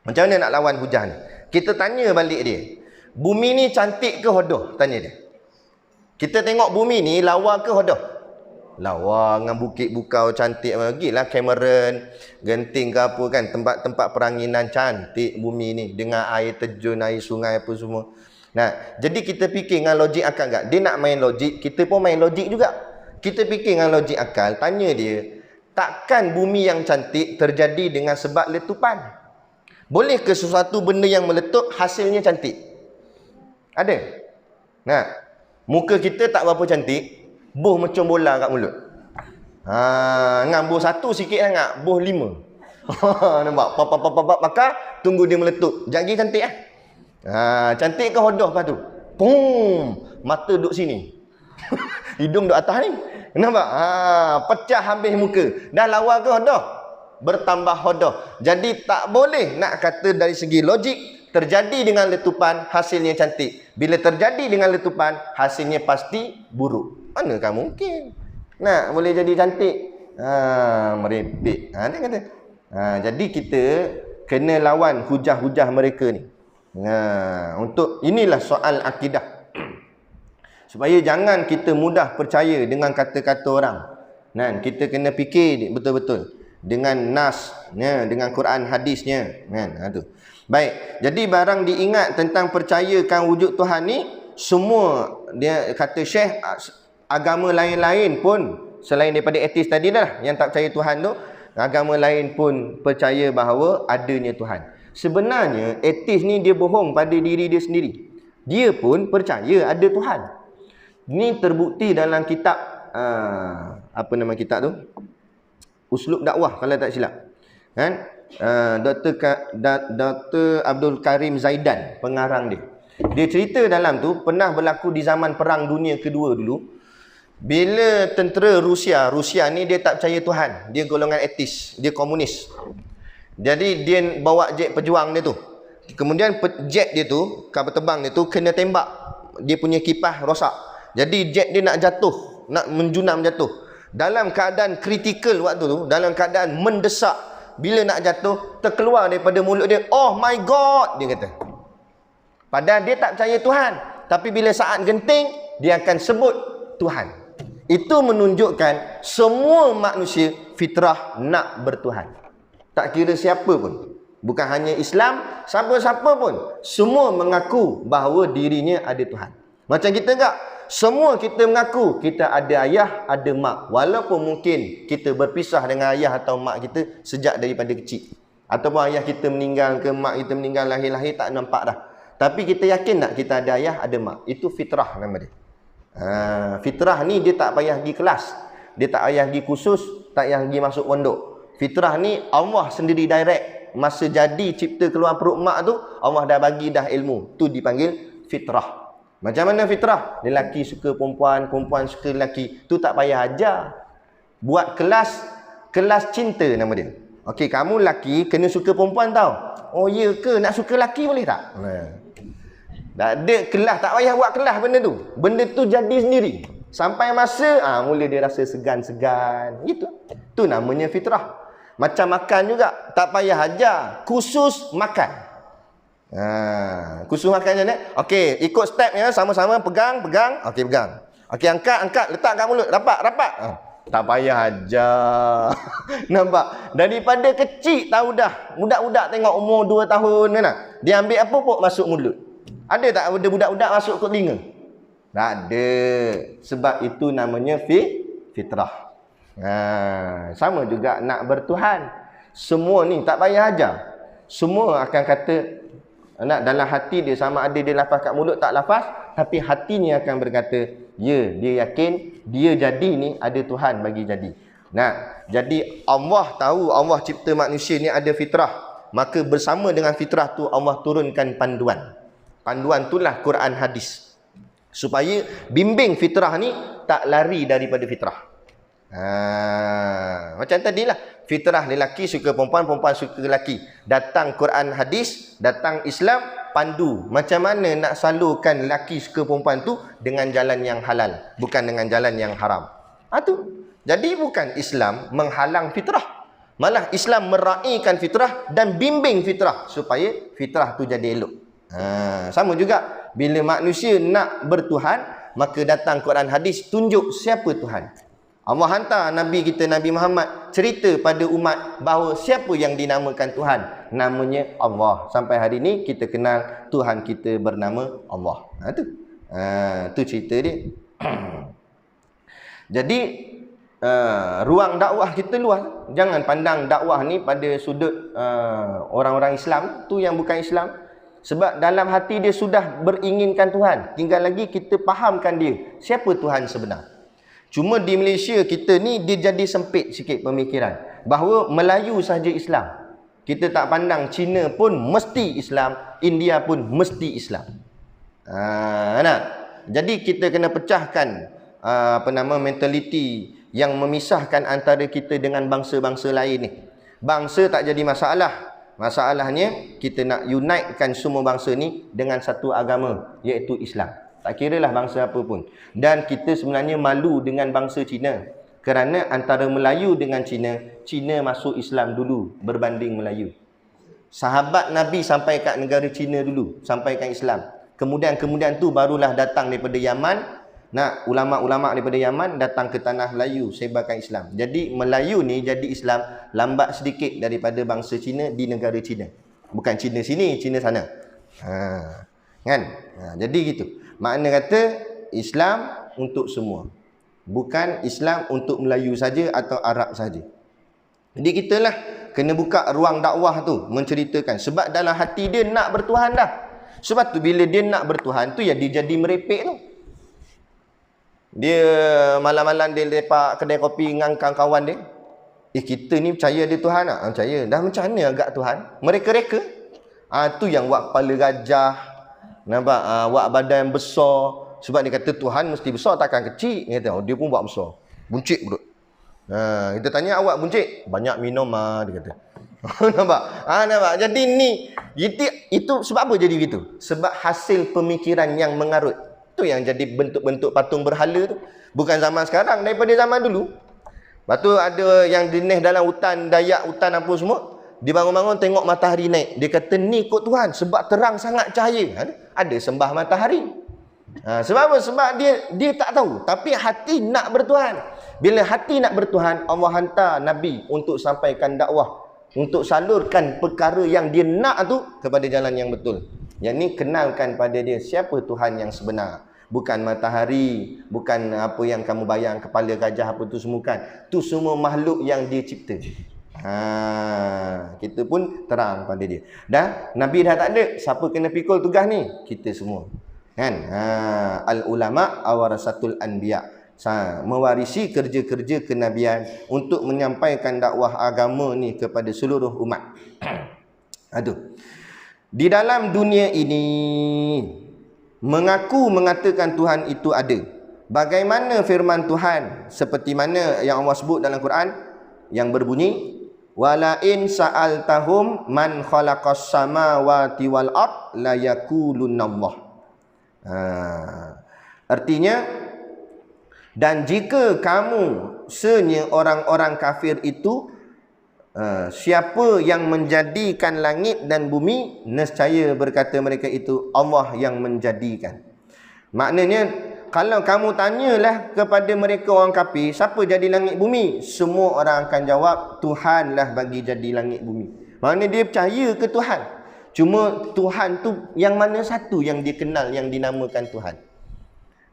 Macam mana nak lawan hujah ni? Kita tanya balik dia. Bumi ni cantik ke hodoh? Tanya dia. Kita tengok bumi ni lawa ke hodoh? Lawa dengan bukit bukau cantik. Gilah Cameron, Genting ke apa kan. Tempat-tempat peranginan cantik bumi ni. Dengan air terjun, air sungai apa semua. Jadi kita fikir dengan logik akal tak? Dia nak main logik, kita pun main logik juga. Kita fikir dengan logik akal, tanya dia, takkan bumi yang cantik terjadi dengan sebab letupan? Boleh ke sesuatu benda yang meletup hasilnya cantik? Ada? Muka kita tak berapa cantik, boh macam bola kat mulut. Dengan boh satu sikit sangat, boh 5. Nampak? Maka tunggu dia meletup. Jadi cantik lah. Cantik ke hodoh lepas tu? Pum, mata duduk sini. Hidung duduk atas ni. Nampak? Pecah habis muka. Dah lawa ke hodoh? Bertambah hodoh. Jadi tak boleh nak kata dari segi logik, terjadi dengan letupan hasilnya cantik. Bila terjadi dengan letupan hasilnya pasti buruk. Manakah mungkin? Boleh jadi cantik? Merepek. Dia kata. Jadi kita kena lawan hujah-hujah mereka ni. Untuk inilah soal akidah. Supaya jangan kita mudah percaya dengan kata-kata orang. Kita kena fikir betul-betul dengan nas, dengan Quran hadisnya. Tu. Baik, jadi barang diingat tentang percayakan wujud Tuhan ni, semua dia kata Syekh, agama lain-lain pun selain daripada etis tadi lah yang tak percaya Tuhan tu, agama lain pun percaya bahawa adanya Tuhan. Sebenarnya etis ni dia bohong pada diri dia sendiri. Dia pun percaya ada Tuhan. Ini terbukti dalam kitab apa nama kitab tu? Uslub dakwah kalau tak silap. Kan? Dr. Abdul Karim Zaidan, pengarang dia. Dia cerita dalam tu pernah berlaku di zaman Perang Dunia Kedua dulu. Bila tentera Rusia ni dia tak percaya Tuhan. Dia golongan etis, dia komunis. Jadi dia bawa jet pejuang dia tu. Kemudian jet dia tu, kapal terbang dia tu kena tembak. Dia punya kipas rosak. Jadi jet dia nak jatuh, nak menjunam jatuh. Dalam keadaan kritikal waktu tu, dalam keadaan mendesak, bila nak jatuh, terkeluar daripada mulut dia, "Oh my God," dia kata. Padahal dia tak percaya Tuhan, tapi bila saat genting, dia akan sebut Tuhan. Itu menunjukkan semua manusia fitrah nak bertuhan. Tak kira siapa pun. Bukan hanya Islam, siapa-siapa pun. Semua mengaku bahawa dirinya ada Tuhan. Macam kita enggak? Semua kita mengaku kita ada ayah, ada mak. Walaupun mungkin kita berpisah dengan ayah atau mak kita sejak daripada kecil. Ataupun ayah kita meninggal ke mak kita meninggal, lahir-lahir tak nampak dah. Tapi kita yakin tak kita ada ayah, ada mak? Itu fitrah nama dia. Fitrah ni dia tak payah pergi kelas. Dia tak payah pergi kursus, tak payah pergi masuk pondok. Fitrah ni Allah sendiri direct. Masa jadi cipta keluar perut mak tu, Allah dah bagi dah ilmu. Tu dipanggil fitrah. Macam mana fitrah? Lelaki suka perempuan, perempuan suka lelaki. Tu tak payah ajar. Buat kelas cinta nama dia. Okey, kamu lelaki kena suka perempuan tau. Oh ya ke? Nak suka lelaki boleh tak? Tak ada kelas, tak payah buat kelas benda tu. Benda tu jadi sendiri. Sampai masa mula dia rasa segan-segan. Gitu. Tu namanya fitrah. Macam makan juga, tak payah ajar, khusus makan. Khusus makan je ni. Okey, ikut step ya, sama-sama pegang. Okey, pegang. Okey, angkat, letak kat mulut, rapat. Tak payah ajar. Nampak? Daripada kecil tahu dah. Budak-budak tengok umur 2 tahun kan. Dia ambil apa pun masuk mulut. Ada tak ada budak-budak masuk ke telinga? Tak ada. Sebab itu namanya fitrah. Sama juga nak bertuhan. Semua ni tak payah ajar. Semua akan kata nak dalam hati dia, sama ada dia lafaz kat mulut tak lafaz, tapi hatinya akan berkata, ya, dia yakin dia jadi ni ada Tuhan bagi jadi. Nah, jadi Allah tahu Allah cipta manusia ni ada fitrah. Maka bersama dengan fitrah tu Allah turunkan panduan. Panduan itulah Quran hadis. Supaya bimbing fitrah ni tak lari daripada fitrah. Macam tadilah, fitrah lelaki suka perempuan, perempuan suka lelaki. Datang Quran hadis, datang Islam, pandu macam mana nak salurkan lelaki suka perempuan tu dengan jalan yang halal, bukan dengan jalan yang haram. Tu. Jadi bukan Islam menghalang fitrah, malah Islam meraihkan fitrah dan bimbing fitrah supaya fitrah tu jadi elok. Sama juga bila manusia nak bertuhan, maka datang Quran hadis tunjuk siapa Tuhan. Allah hantar Nabi kita Nabi Muhammad cerita pada umat bahawa siapa yang dinamakan Tuhan, namanya Allah. Sampai hari ini kita kenal Tuhan kita bernama Allah. Tu cerita dia. Jadi ruang dakwah kita luas. Jangan pandang dakwah ni pada sudut orang-orang Islam tu yang bukan Islam. Sebab dalam hati dia sudah beringinkan Tuhan. Tinggal lagi kita fahamkan dia siapa Tuhan sebenar. Cuma di Malaysia kita ni dia jadi sempit sikit pemikiran bahawa Melayu saja Islam. Kita tak pandang Cina pun mesti Islam, India pun mesti Islam. Jadi kita kena pecahkan mentaliti yang memisahkan antara kita dengan bangsa-bangsa lain ni. Bangsa tak jadi masalah. Masalahnya kita nak unitekan semua bangsa ni dengan satu agama, iaitu Islam. Tak kiralah bangsa apa pun. Dan kita sebenarnya malu dengan bangsa Cina. Kerana antara Melayu dengan Cina, Cina masuk Islam dulu berbanding Melayu. Sahabat Nabi sampai kat negara Cina dulu, sampaikan Islam. Kemudian tu barulah datang daripada Yaman. Ulama-ulama daripada Yaman datang ke tanah Melayu, sebarkan Islam. Jadi Melayu ni jadi Islam lambat sedikit daripada bangsa Cina di negara Cina. Bukan Cina sini, Cina sana. Kan? Jadi gitu. Makna kata Islam untuk semua. Bukan Islam untuk Melayu saja atau Arab saja. Jadi kita lah kena buka ruang dakwah tu, menceritakan. Sebab dalam hati dia nak bertuhan dah. Sebab tu bila dia nak bertuhan tu, ya dia jadi merepek tu. Dia malam-malam dia lepak kedai kopi dengan kawan-kawan dia. Kita ni percaya dia Tuhan tak? Percaya. Dah macam mana agak Tuhan? Mereka-reka. Tu yang buat kepala gajah. Nampak? Buat badan besar. Sebab dia kata Tuhan mesti besar, takkan kecil. Dia kata, dia pun buat besar. Buncit perut. Kita tanya, awak buncit? Banyak minum dia kata. Nampak? Nampak? Jadi ni, itu sebab apa jadi begitu? Sebab hasil pemikiran yang mengarut. Itu yang jadi bentuk-bentuk patung berhala tu. Bukan zaman sekarang, daripada zaman dulu. Lepas tu ada yang jenis dalam hutan, Dayak, hutan apa semua. Dia bangun-bangun tengok matahari naik. Dia kata ni ikut Tuhan sebab terang sangat cahaya. Ada sembah matahari. Sebab apa? Sebab dia tak tahu. Tapi hati nak bertuhan. Bila hati nak bertuhan, Allah hantar Nabi untuk sampaikan dakwah. Untuk salurkan perkara yang dia nak tu kepada jalan yang betul. Yang ni kenalkan pada dia siapa Tuhan yang sebenar. Bukan matahari, bukan apa yang kamu bayang, kepala gajah apa tu semua kan. Tu semua makhluk yang dia cipta. Kita pun terang pada dia. Dah Nabi dah tak ada, siapa kena pikul tugas ni? Kita semua. Kan? Al ulama awarasatul anbiya. Mewarisi kerja-kerja kenabian untuk menyampaikan dakwah agama ni kepada seluruh umat. Di dalam dunia ini mengaku mengatakan Tuhan itu ada. Bagaimana firman Tuhan seperti mana yang Allah sebut dalam Quran yang berbunyi wala in sa'altahum man khalaqas samawati wal ard la yaqulunallah. Artinya, dan jika kamu senya orang-orang kafir itu siapa yang menjadikan langit dan bumi, nescaya berkata mereka itu Allah yang menjadikan. Maknanya kalau kamu tanyalah kepada mereka orang kafir, siapa jadi langit bumi? Semua orang akan jawab, Tuhanlah bagi jadi langit bumi. Maknanya dia percaya ke Tuhan. Cuma Tuhan tu yang mana satu yang dia kenal, yang dinamakan Tuhan.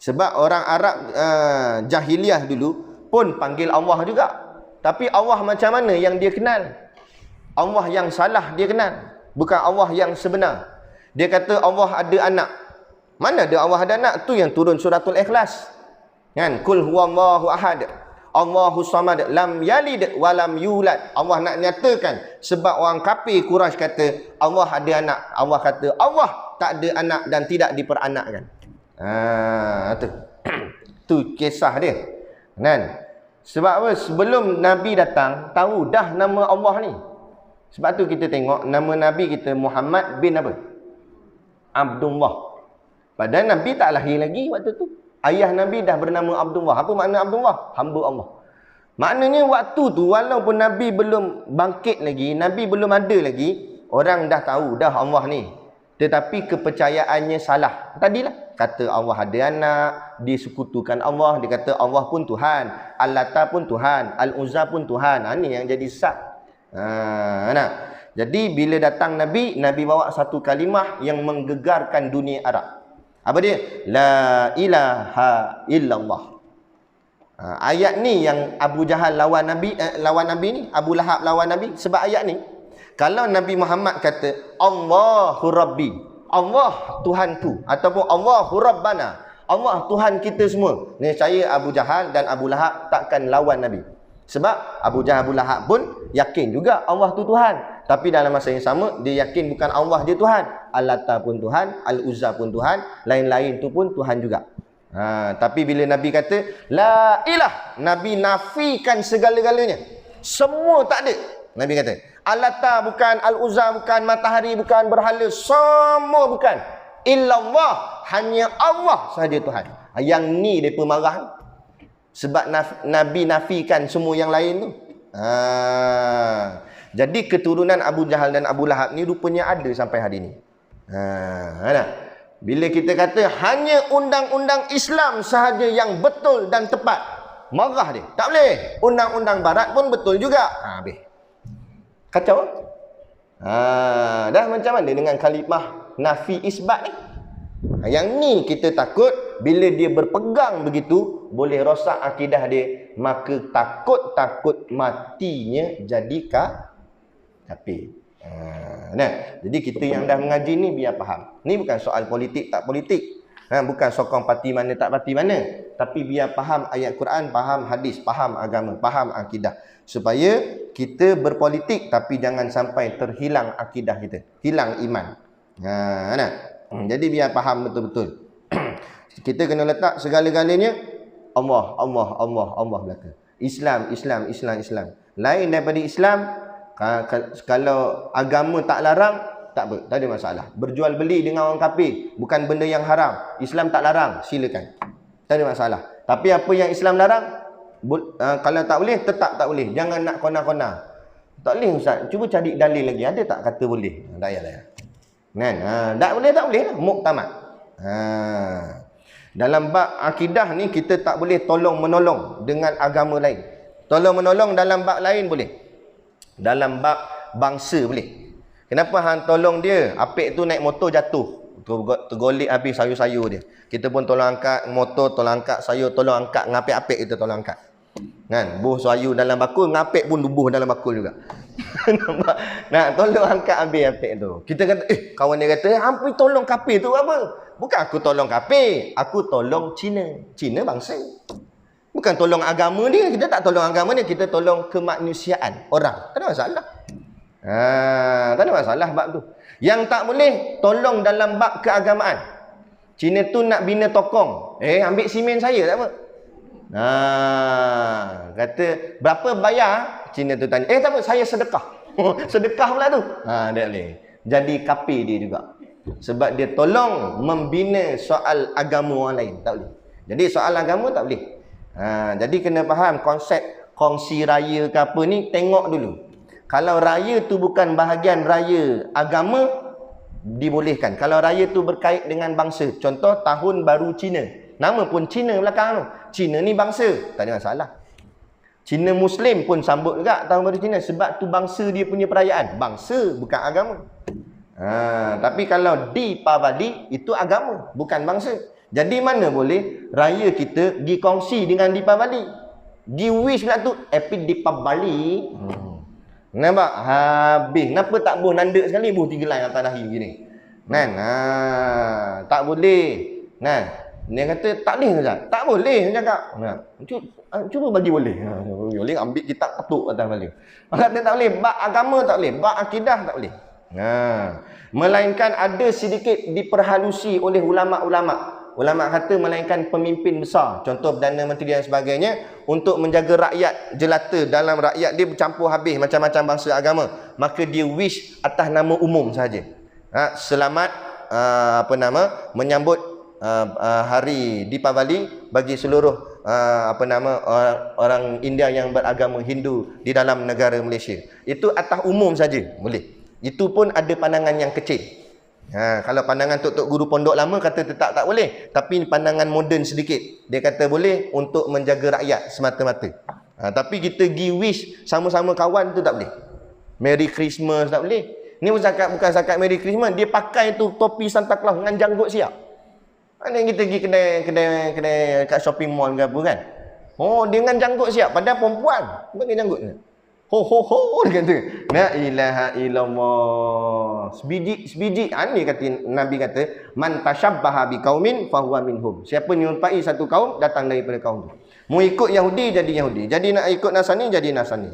Sebab orang Arab jahiliah dulu pun panggil Allah juga. Tapi Allah macam mana yang dia kenal? Allah yang salah dia kenal, bukan Allah yang sebenar. Dia kata Allah ada anak. Mana ada Allah ada anak? Tu yang turun suratul Ikhlas. Kan? Kul huwallahu ahad. Allahus samad, lam yalid wa lam yulad. Allah nak nyatakan sebab orang kafir Quraisy kata Allah ada anak. Allah kata Allah tak ada anak dan tidak diperanakkan. Tu. Tu kisah dia. Kan? Sebab apa? Sebelum Nabi datang, tahu dah nama Allah ni. Sebab tu kita tengok nama Nabi kita Muhammad bin apa? Abdullah. Padahal Nabi tak lahir lagi waktu tu. Ayah Nabi dah bernama Abdullah. Apa makna Abdullah? Hamba Allah. Maknanya waktu tu walaupun Nabi belum bangkit lagi, Nabi belum ada lagi, orang dah tahu dah Allah ni. Tetapi kepercayaannya salah. Tadilah kata Allah ada anak, disekutukan Allah, dia kata Allah pun Tuhan, Al-Lata pun Tuhan, Al-Uzza pun Tuhan. Ni yang jadi sat. Jadi bila datang Nabi, Nabi bawa satu kalimah yang menggegarkan dunia Arab. Apa dia? La ilaha illallah. Ayat ni yang Abu Jahal lawan Nabi ni, Abu Lahab lawan Nabi. Sebab ayat ni, kalau Nabi Muhammad kata Allahu Rabbi, Allah Tuhanku, ataupun Allahu Rabbana, Allah Tuhan kita semua, nescaya Abu Jahal dan Abu Lahab takkan lawan Nabi. Sebab Abu Jahal, Abu Lahab pun yakin juga Allah tu Tuhan. Tapi dalam masa yang sama, dia yakin bukan Allah dia Tuhan. Al-Lata pun Tuhan, Al-Uzza pun Tuhan, lain-lain tu pun Tuhan juga. Tapi bila Nabi kata La ilah, Nabi nafikan segala-galanya. Semua tak ada. Nabi kata Al-Lata bukan, Al-Uzza bukan, matahari bukan, berhala, semua bukan. Illallah, hanya Allah sahaja Tuhan. Yang ni mereka marah. Sebab Nabi nafikan semua yang lain tu. Jadi keturunan Abu Jahal dan Abu Lahab ni rupanya ada sampai hari ni. Bila kita kata hanya undang-undang Islam sahaja yang betul dan tepat, marah dia. Tak boleh. Undang-undang Barat pun betul juga. Habis. Kacau. Dah macam mana dengan kalimah nafi isbat ni? Yang ni kita takut bila dia berpegang begitu boleh rosak akidah dia, maka takut-takut matinya jadi kafir. Jadi kita yang dah mengaji ni biar faham. Ni bukan soal politik tak politik. Bukan sokong parti mana tak parti mana, tapi biar faham ayat Quran, faham hadis, faham agama, faham akidah, supaya kita berpolitik tapi jangan sampai terhilang akidah kita, hilang iman. Jadi biar faham betul-betul. Kita kena letak segala-galanya Allah, Allah, Allah, Allah belaka. Islam, Islam, Islam, Islam. Lain daripada Islam, kalau agama tak larang, tak apa, tak ada masalah. Berjual beli dengan orang kafir bukan benda yang haram. Islam tak larang, silakan. Tak ada masalah. Tapi apa yang Islam larang, kalau tak boleh, tetap tak boleh. Jangan nak kona-kona. Tak boleh Ustaz, cuba cari dalil lagi. Ada tak kata boleh? Tak payah. Kan? Tak boleh, tak boleh lah. Muktamad. Dalam bab akidah ni, kita tak boleh tolong-menolong dengan agama lain. Tolong-menolong dalam bab lain boleh. Dalam bab bangsa boleh. Kenapa hang tolong dia? Apik tu naik motor jatuh, tergolek habis sayur-sayur dia. Kita pun tolong angkat motor, tolong angkat sayur, tolong angkat ngapik-apik kita tolong angkat. Kan? Buh sayur dalam bakul, ngapik pun buh dalam bakul juga. Nampak? Nak tolong angkat habis apik tu. Kita kata, kawan dia kata, hampir tolong kafir tu apa? Bukan aku tolong kafir, aku tolong Cina. Cina bangsa. Bukan tolong agama dia, kita tak tolong agama dia, kita tolong kemanusiaan orang. Tak ada masalah. Tak ada masalah bab tu. Yang tak boleh, tolong dalam bab keagamaan. Cina tu nak bina tokong. Ambil simen saya tak apa. Kata, berapa bayar? Cina tu tanya. Tak apa, saya sedekah. Sedekah pula tu. Tak boleh. Jadi kafir dia juga. Sebab dia tolong membina soal agama orang lain. Tak boleh. Jadi soal agama tak boleh. Jadi kena faham konsep kongsi raya ke apa ni, tengok dulu. Kalau raya tu bukan bahagian raya agama, dibolehkan. Kalau raya tu berkait dengan bangsa, contoh tahun baru Cina, Nama pun Cina belakang tu. Cina ni bangsa, tak ada masalah. Cina Muslim pun sambut juga Tahun Baru Cina sebab tu bangsa dia punya perayaan. Bangsa, bukan agama. Tapi kalau Deepavali itu agama, bukan bangsa. Jadi mana boleh raya kita dikongsi dengan Deepavali? Di wish pula tu Happy Deepavali. Nampak? Habis. Kenapa tak boleh nanda sekali buh 3 line atas dahi begini? Kan? Tak boleh. Kan? Dia kata tak boleh Ustaz. Tak boleh dia cakap. Cuba bagi boleh. Boleh ambil kitab ketuk atas balik. Kata tak boleh. Bab agama tak boleh. Bab akidah tak boleh. Melainkan ada sedikit diperhalusi oleh ulama'-ulama'. Ulama' kata melainkan pemimpin besar, contoh Perdana Menteri dan sebagainya, untuk menjaga rakyat jelata. Dalam rakyat dia bercampur habis macam-macam bangsa agama, maka dia wish atas nama umum saja. Selamat menyambut hari Deepavali bagi seluruh orang India yang beragama Hindu di dalam negara Malaysia. Itu atas umum saja boleh. Itu pun ada pandangan yang kecil. Kalau pandangan tok-tok guru pondok lama kata tetap tak boleh, tapi pandangan moden sedikit, dia kata boleh untuk menjaga rakyat semata-mata. Tapi kita gi wish sama-sama kawan tu tak boleh. Merry Christmas tak boleh. Ni bukan zakat Merry Christmas, dia pakai tu topi Santa Claus dengan janggut siap. Ada kita pergi kedai kat shopping mall ke apa kan? Dia dengan janggut siap, padahal perempuan pakai janggut ni. Ho dia kata. La ilaha illallah. Sebiji. Ni kata Nabi kata, man tashabbaha biqaumin fahuwa minhum. Siapa menyerupai satu kaum datang daripada kaum tu. Mau ikut Yahudi jadi Yahudi. Jadi nak ikut Nasrani jadi Nasrani.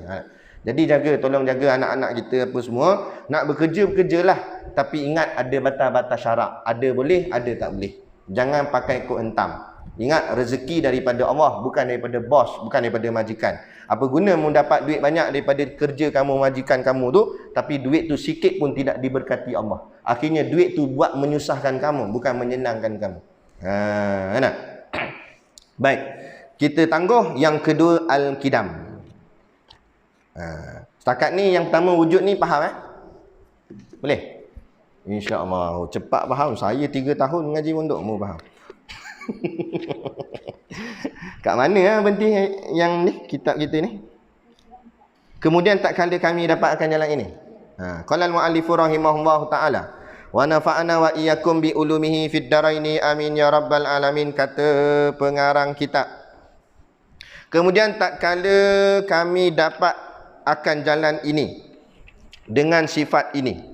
Jadi tolong jaga anak-anak kita apa semua. Nak bekerjalah. Tapi ingat ada batas-batas syarak. Ada boleh, ada tak boleh. Jangan pakai ikut hentam. Ingat rezeki daripada Allah, bukan daripada bos, bukan daripada majikan. Apa guna mendapat duit banyak daripada kerja kamu, majikan kamu tu, tapi duit tu sikit pun tidak diberkati Allah. Akhirnya duit tu buat menyusahkan kamu, bukan menyenangkan kamu. Enak? Baik. Kita tangguh yang kedua Al-Qidam. Setakat ni yang pertama wujud ni faham Boleh? InsyaAllah. Cepat faham. Saya 3 tahun mengaji pondok mau faham. Kat mana berhenti yang ni kitab kita ni? Kemudian tak kala kami dapatkan jalan ini. Qala al-muallifu rahimahullahu taala wa nafa'ana wa iyyakum bi ulumihi fid daraini amin ya rabbal alamin, kata pengarang kitab. Kemudian tak kala kami dapat akan jalan ini dengan sifat ini.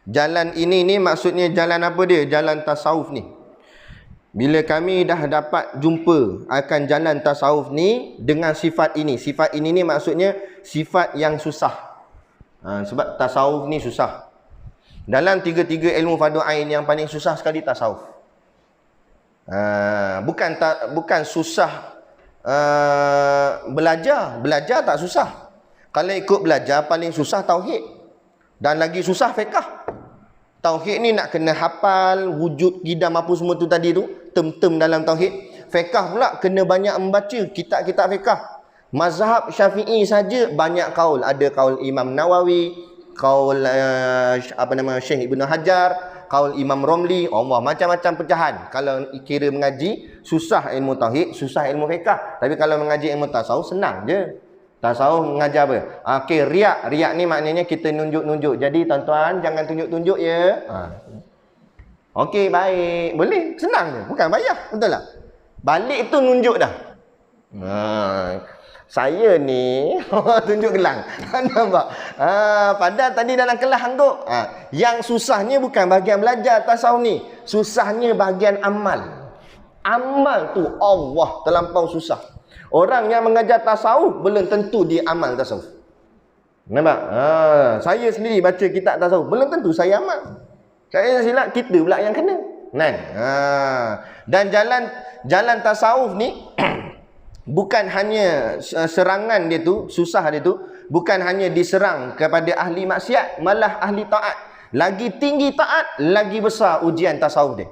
Jalan ini ni maksudnya jalan apa dia? Jalan tasawuf ni. Bila kami dah dapat jumpa akan jalan tasawuf ni dengan sifat ini. Sifat ini ni maksudnya sifat yang susah. Sebab tasawuf ni susah. Dalam tiga-tiga ilmu fardu ain yang paling susah sekali tasawuf. Bukan susah belajar. Belajar tak susah. Kalau ikut belajar paling susah tauhid. Dan lagi susah fiqh. Tauhid ni nak kena hafal wujud qidam apa semua tu tadi tu, term-term dalam tauhid. Fiqh pula kena banyak membaca kitab-kitab fiqh. Mazhab Syafi'i saja banyak kaul. Ada kaul Imam Nawawi, kaul Syekh Ibn Hajar, kaul Imam Romli. Allah, macam-macam pecahan. Kalau kira mengaji susah ilmu tauhid, susah ilmu fiqh. Tapi kalau mengaji ilmu tasawuf senang je. Tasawuf mengajar apa? Okey, riak. Riak ni maknanya kita nunjuk-nunjuk. Jadi tuan-tuan jangan tunjuk-tunjuk ya. Okey, baik. Boleh, senang je. Bukan bayar, betul tak? Balik tu nunjuk dah. Saya ni tunjuk gelang. Nampak? Padahal tadi dalam kelas angguk. Yang susahnya bukan bahagian belajar tasawuf ni. Susahnya bahagian amal. Amal tu Allah terlampau susah. Orang yang mengajar tasawuf belum tentu dia amal tasawuf. Nampak? Saya sendiri baca kitab tasawuf, belum tentu saya amal. Saya silap, kita pula yang kena. Kan? Dan jalan tasawuf ni bukan hanya serangan dia tu, susah dia tu, bukan hanya diserang kepada ahli maksiat, malah ahli taat. Lagi tinggi taat, lagi besar ujian tasawuf dia.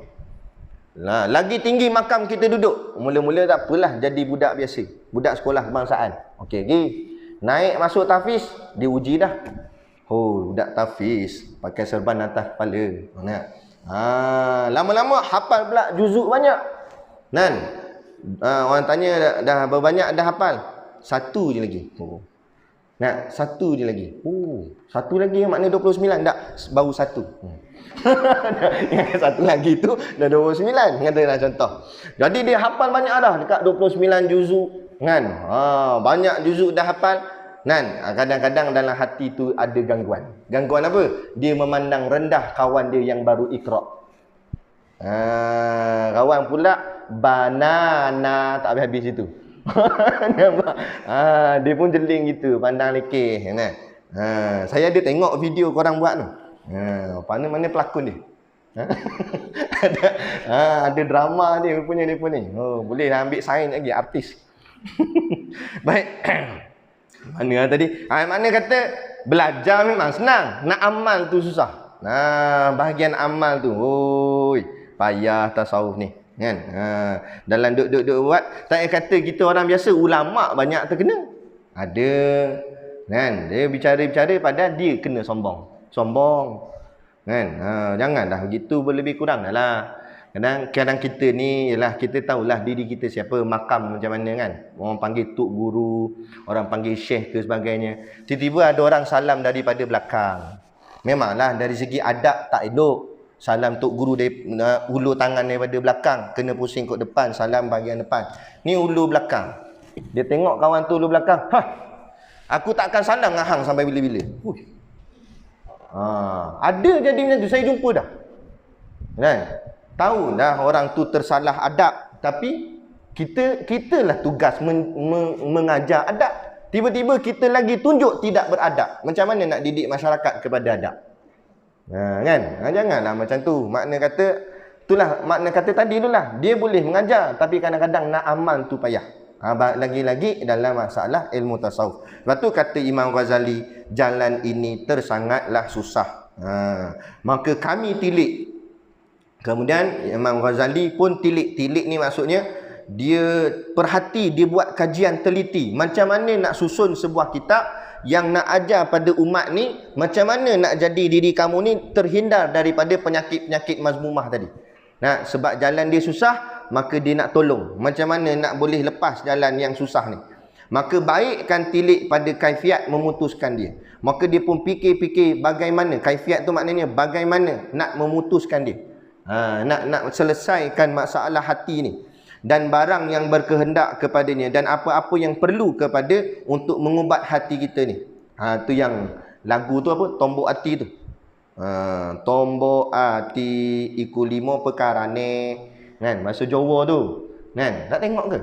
Lagi tinggi makam kita duduk. Mula-mula tak apalah, jadi budak biasa, budak sekolah kebangsaan. Okey, naik masuk tahfiz, diuji dah. Budak tahfiz pakai serban atas kepala. Lama-lama hafal pula juzuk banyak. Nan, orang tanya dah berapa banyak dah hafal? Satu je lagi. Nak, satu je lagi. Satu lagi yang makna 29. Tak, baru satu. Yang satu lagi tu dah 29. Katalah contoh. Jadi dia hafal banyak dah. Dekat 29 juzuk. Kan? Banyak juzuk dah hafal. Kan? Kadang-kadang dalam hati tu ada gangguan. Gangguan apa? Dia memandang rendah kawan dia yang baru iqra'. Kawan pula banana tak habis-habis itu. Dia pun jeling gitu, pandang lekeh kan. Saya ada tengok video korang buat tu. Mana-mana pelakon dia. Ada drama dia punya ni. Boleh lah ambil sign lagi artis. Baik. Mana tadi? Mana kata belajar memang senang, nak amal tu susah. Bahagian amal tu, payah tasawuf ni. Kan? Dalam duk buat, tak kata kita orang biasa, ulama banyak terkena. Ada. Kan? Dia bicara-bicara padahal dia kena sombong. Kan? Janganlah begitu, berlebih kurang dah lah. Kadang kita ni ialah kita tahulah diri kita siapa, makam macam mana kan. Orang panggil tok guru, orang panggil syekh ke sebagainya. Tiba-tiba ada orang salam daripada belakang. Memanglah dari segi adab tak elok. Salam tok guru dari ulu tangan daripada belakang, kena pusing kat depan, salam bahagian depan. Ni ulu belakang. Dia tengok kawan tu ulu belakang. Aku tak akan salam dengan hang sampai bila-bila. Ada jadi macam tu, saya jumpa dah. Kan? Tahu dah orang tu tersalah adab, tapi kita lah tugas mengajar adab. Tiba-tiba kita lagi tunjuk tidak beradab. Macam mana nak didik masyarakat kepada adab? Kan? Janganlah macam tu. Makna kata tadi itulah. Dia boleh mengajar, tapi kadang-kadang nak amal tu payah. Lagi-lagi dalam masalah ilmu tasawuf. Lepas tu kata Imam Ghazali, jalan ini tersangatlah susah. Maka kami tilik. Kemudian Imam Ghazali pun tilik. Tilik ni maksudnya dia perhati, dia buat kajian teliti. Macam mana nak susun sebuah kitab yang nak ajar pada umat ni, macam mana nak jadi diri kamu ni terhindar daripada penyakit-penyakit mazmumah tadi. Sebab jalan dia susah, maka dia nak tolong. Macam mana nak boleh lepas jalan yang susah ni. Maka baikkan tilik pada kaifiat memutuskan dia. Maka dia pun fikir-fikir bagaimana. Kaifiat tu maknanya bagaimana nak memutuskan dia. Nak selesaikan masalah hati ni. Dan barang yang berkehendak kepadanya, dan apa-apa yang perlu kepada untuk mengubat hati kita ni. Tu yang lagu tu apa? Tombok hati tu. Tombok hati iku 5 perkarane. Kan? Bahasa Jawa tu. Kan? Tak tengok ke?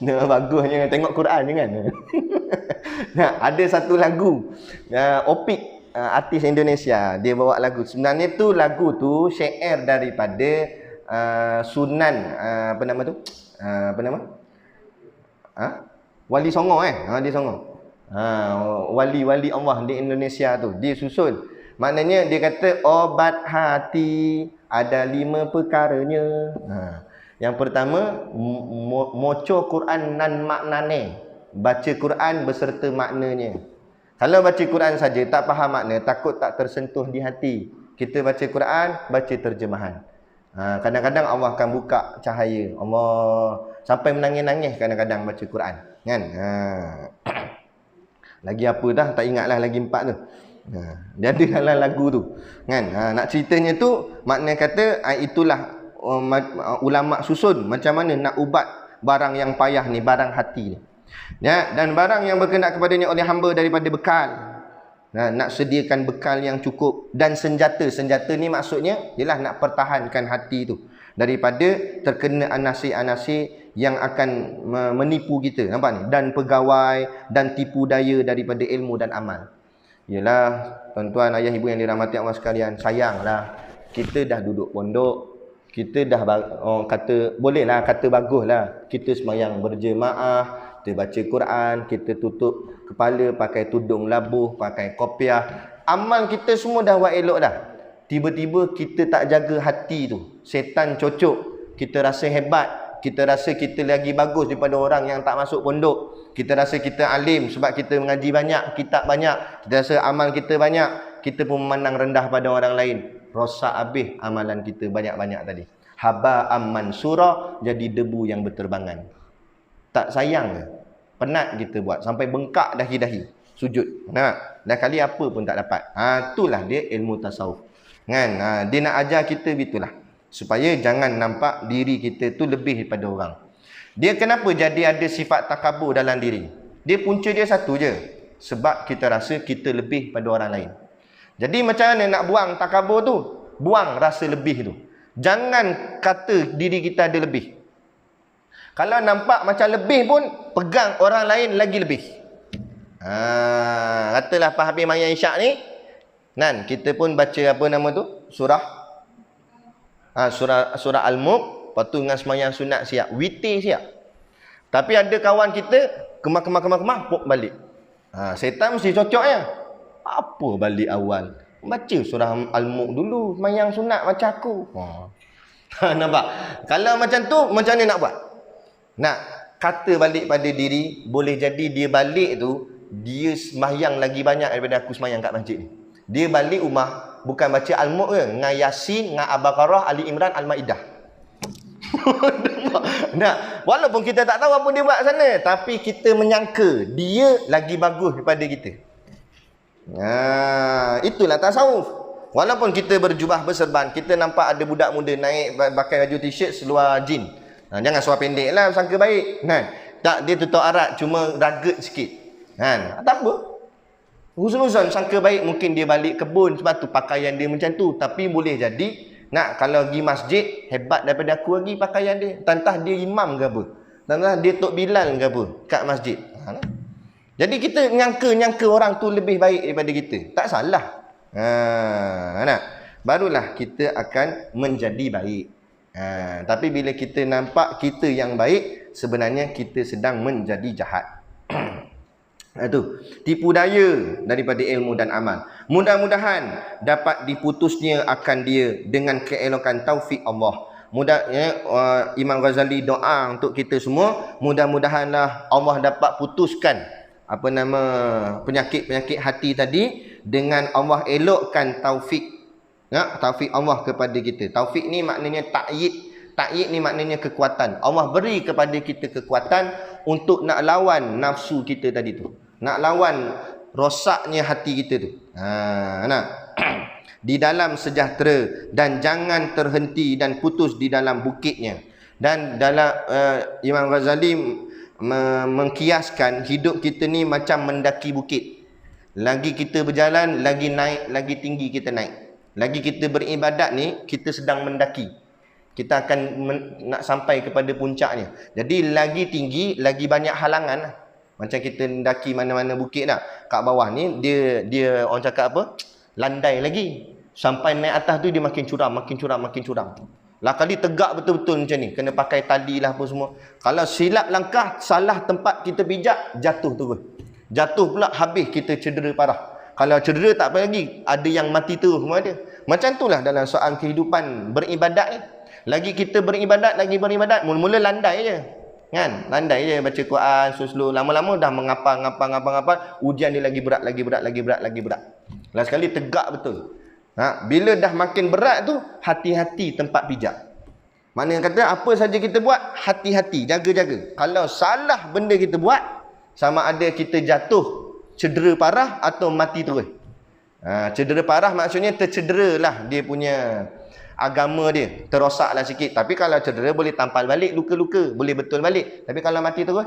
Bagusnya tengok Quran je kan. Ada satu lagu Opik, artis Indonesia, dia bawa lagu. Sebenarnya tu lagu tu syair daripada Sunan apa nama tu? Wali Songo Wali Songo. Wali-wali Allah di Indonesia tu dia susun. Maknanya dia kata obat hati ada 5 perkaranya. Yang pertama moco Quran nan maknane. Baca Quran beserta maknanya. Kalau baca Quran saja tak faham makna, takut tak tersentuh di hati. Kita baca Quran, baca terjemahan. Kadang-kadang Allah akan buka cahaya. Allah sampai menangis-nangis kadang-kadang baca Quran. Kan? Lagi apa dah, tak ingatlah lagi 4 tu. Dia ada dalam lagu tu. Kan? Nak ceritanya tu, makna kata itulah ulama susun macam mana nak ubat barang yang payah ni, barang hati ni. Ya, dan barang yang berkehendak kepadanya oleh hamba daripada bekal. Nak sediakan bekal yang cukup dan senjata. Senjata ni maksudnya ialah nak pertahankan hati tu daripada terkena anasir-anasir yang akan menipu kita. Nampak ni? Dan pegawai dan tipu daya daripada ilmu dan amal. Yalah, tuan-tuan, ayah, ibu yang dirahmati Allah sekalian, sayanglah kita dah duduk pondok, kita dah kata bolehlah, kata baguslah kita sembahyang berjemaah, kita baca Quran, kita tutup kepala pakai tudung labuh, pakai kopiah. Amal kita semua dah buat elok dah. Tiba-tiba kita tak jaga hati tu. Setan cocok. Kita rasa hebat. Kita rasa kita lagi bagus daripada orang yang tak masuk pondok. Kita rasa kita alim sebab kita mengaji banyak, kitab banyak. Kita rasa amal kita banyak. Kita pun memandang rendah pada orang lain. Rosak habis amalan kita banyak-banyak tadi. Haba'am mansura, jadi debu yang berterbangan. Tak sayang ke? Penat kita buat sampai bengkak dahi-dahi sujud. Nah, dah kali apa pun tak dapat. Itulah dia ilmu tasawuf. Kan? Dia nak ajar kita gitulah. Supaya jangan nampak diri kita tu lebih daripada orang. Dia kenapa jadi ada sifat takabur dalam diri? Dia punca dia satu je. Sebab kita rasa kita lebih pada orang lain. Jadi macam mana nak buang takabur tu? Buang rasa lebih tu. Jangan kata diri kita ada lebih. Kalau nampak macam lebih pun, pegang orang lain lagi lebih. Katalah Pak Habib Maya Isyak ni, kan, kita pun baca apa nama tu? Surah Al-Mulk, lepas tu dengan semayang sunat siap, witir siap. Tapi ada kawan kita, kemah, pop balik. Setan mesti cocoknya. Apa balik awal? Baca surah Al-Mulk dulu, semayang sunat macam aku. Nampak? Kalau macam tu, macam mana nak buat? Nak kata balik pada diri, boleh jadi dia balik tu, dia semayang lagi banyak daripada aku semayang kat masjid ni. Dia balik rumah, bukan baca Al-Mulk ke, dengan Yasin, dengan Al-Baqarah, Ali Imran, Al-Maidah. Nah, walaupun kita tak tahu apa dia buat sana, tapi kita menyangka dia lagi bagus daripada kita. Itulah tasawuf. Walaupun kita berjubah berserban, kita nampak ada budak muda naik pakai baju t-shirt seluar jin. Jangan seluar pendek lah, sangka baik. Tak, dia tutup aurat, cuma raget sikit. Tak apa. Huzon-huzon sangka baik, mungkin dia balik kebun, sebab tu pakaian dia macam tu. Tapi boleh jadi, kalau pergi masjid, hebat daripada aku lagi pakaian dia. Tantah dia imam ke apa. Tantah dia Tok Bilal ke apa, kat masjid. Jadi kita nyangka orang tu lebih baik daripada kita. Tak salah. Barulah kita akan menjadi baik. Tapi bila kita nampak kita yang baik, sebenarnya kita sedang menjadi jahat. Itu tipu daya daripada ilmu dan amal. Mudah-mudahan dapat diputusnya akan dia dengan keelokan taufik Allah. Imam Ghazali doa untuk kita semua, mudah-mudahanlah Allah dapat putuskan penyakit-penyakit hati tadi dengan Allah elokkan taufik. Taufik Allah kepada kita. Taufik ni maknanya ta'yid. Ta'yid ni maknanya kekuatan. Allah beri kepada kita kekuatan untuk nak lawan nafsu kita tadi tu. Nak lawan rosaknya hati kita tu. Di dalam sejahtera, dan jangan terhenti dan putus di dalam bukitnya. Dan dalam Imam Ghazali mengkiaskan hidup kita ni macam mendaki bukit. Lagi kita berjalan, lagi naik, lagi tinggi kita naik. Lagi kita beribadat ni, kita sedang mendaki. Kita akan nak sampai kepada puncaknya. Jadi lagi tinggi, lagi banyak halangan lah. Macam kita mendaki mana-mana bukit dah. Kat bawah ni, dia orang cakap apa? Landai lagi. Sampai naik atas tu, dia makin curam. Lah kali tegak betul-betul macam ni. Kena pakai tali lah apa semua. Kalau silap langkah, salah tempat kita pijak, jatuh terus. Jatuh pula, habis kita cedera parah. Kalau cedera tak apa lagi, ada yang mati terus semua ada. Macam itulah dalam soal kehidupan beribadat ni. Lagi kita beribadat, mula-mula landai je. Kan? Landai je baca Quran, slow-slow. Lama-lama dah mengapa. Ujian dia lagi berat. Last sekali tegak betul. Bila dah makin berat tu, hati-hati tempat pijak. Maknanya kata apa saja kita buat, hati-hati, jaga-jaga. Kalau salah benda kita buat, sama ada kita jatuh, cedera parah atau mati terus. Cedera parah maksudnya tercederalah dia punya agama dia, terosaklah sikit. Tapi kalau cedera boleh tampal balik, luka-luka boleh betul balik. Tapi kalau mati terus,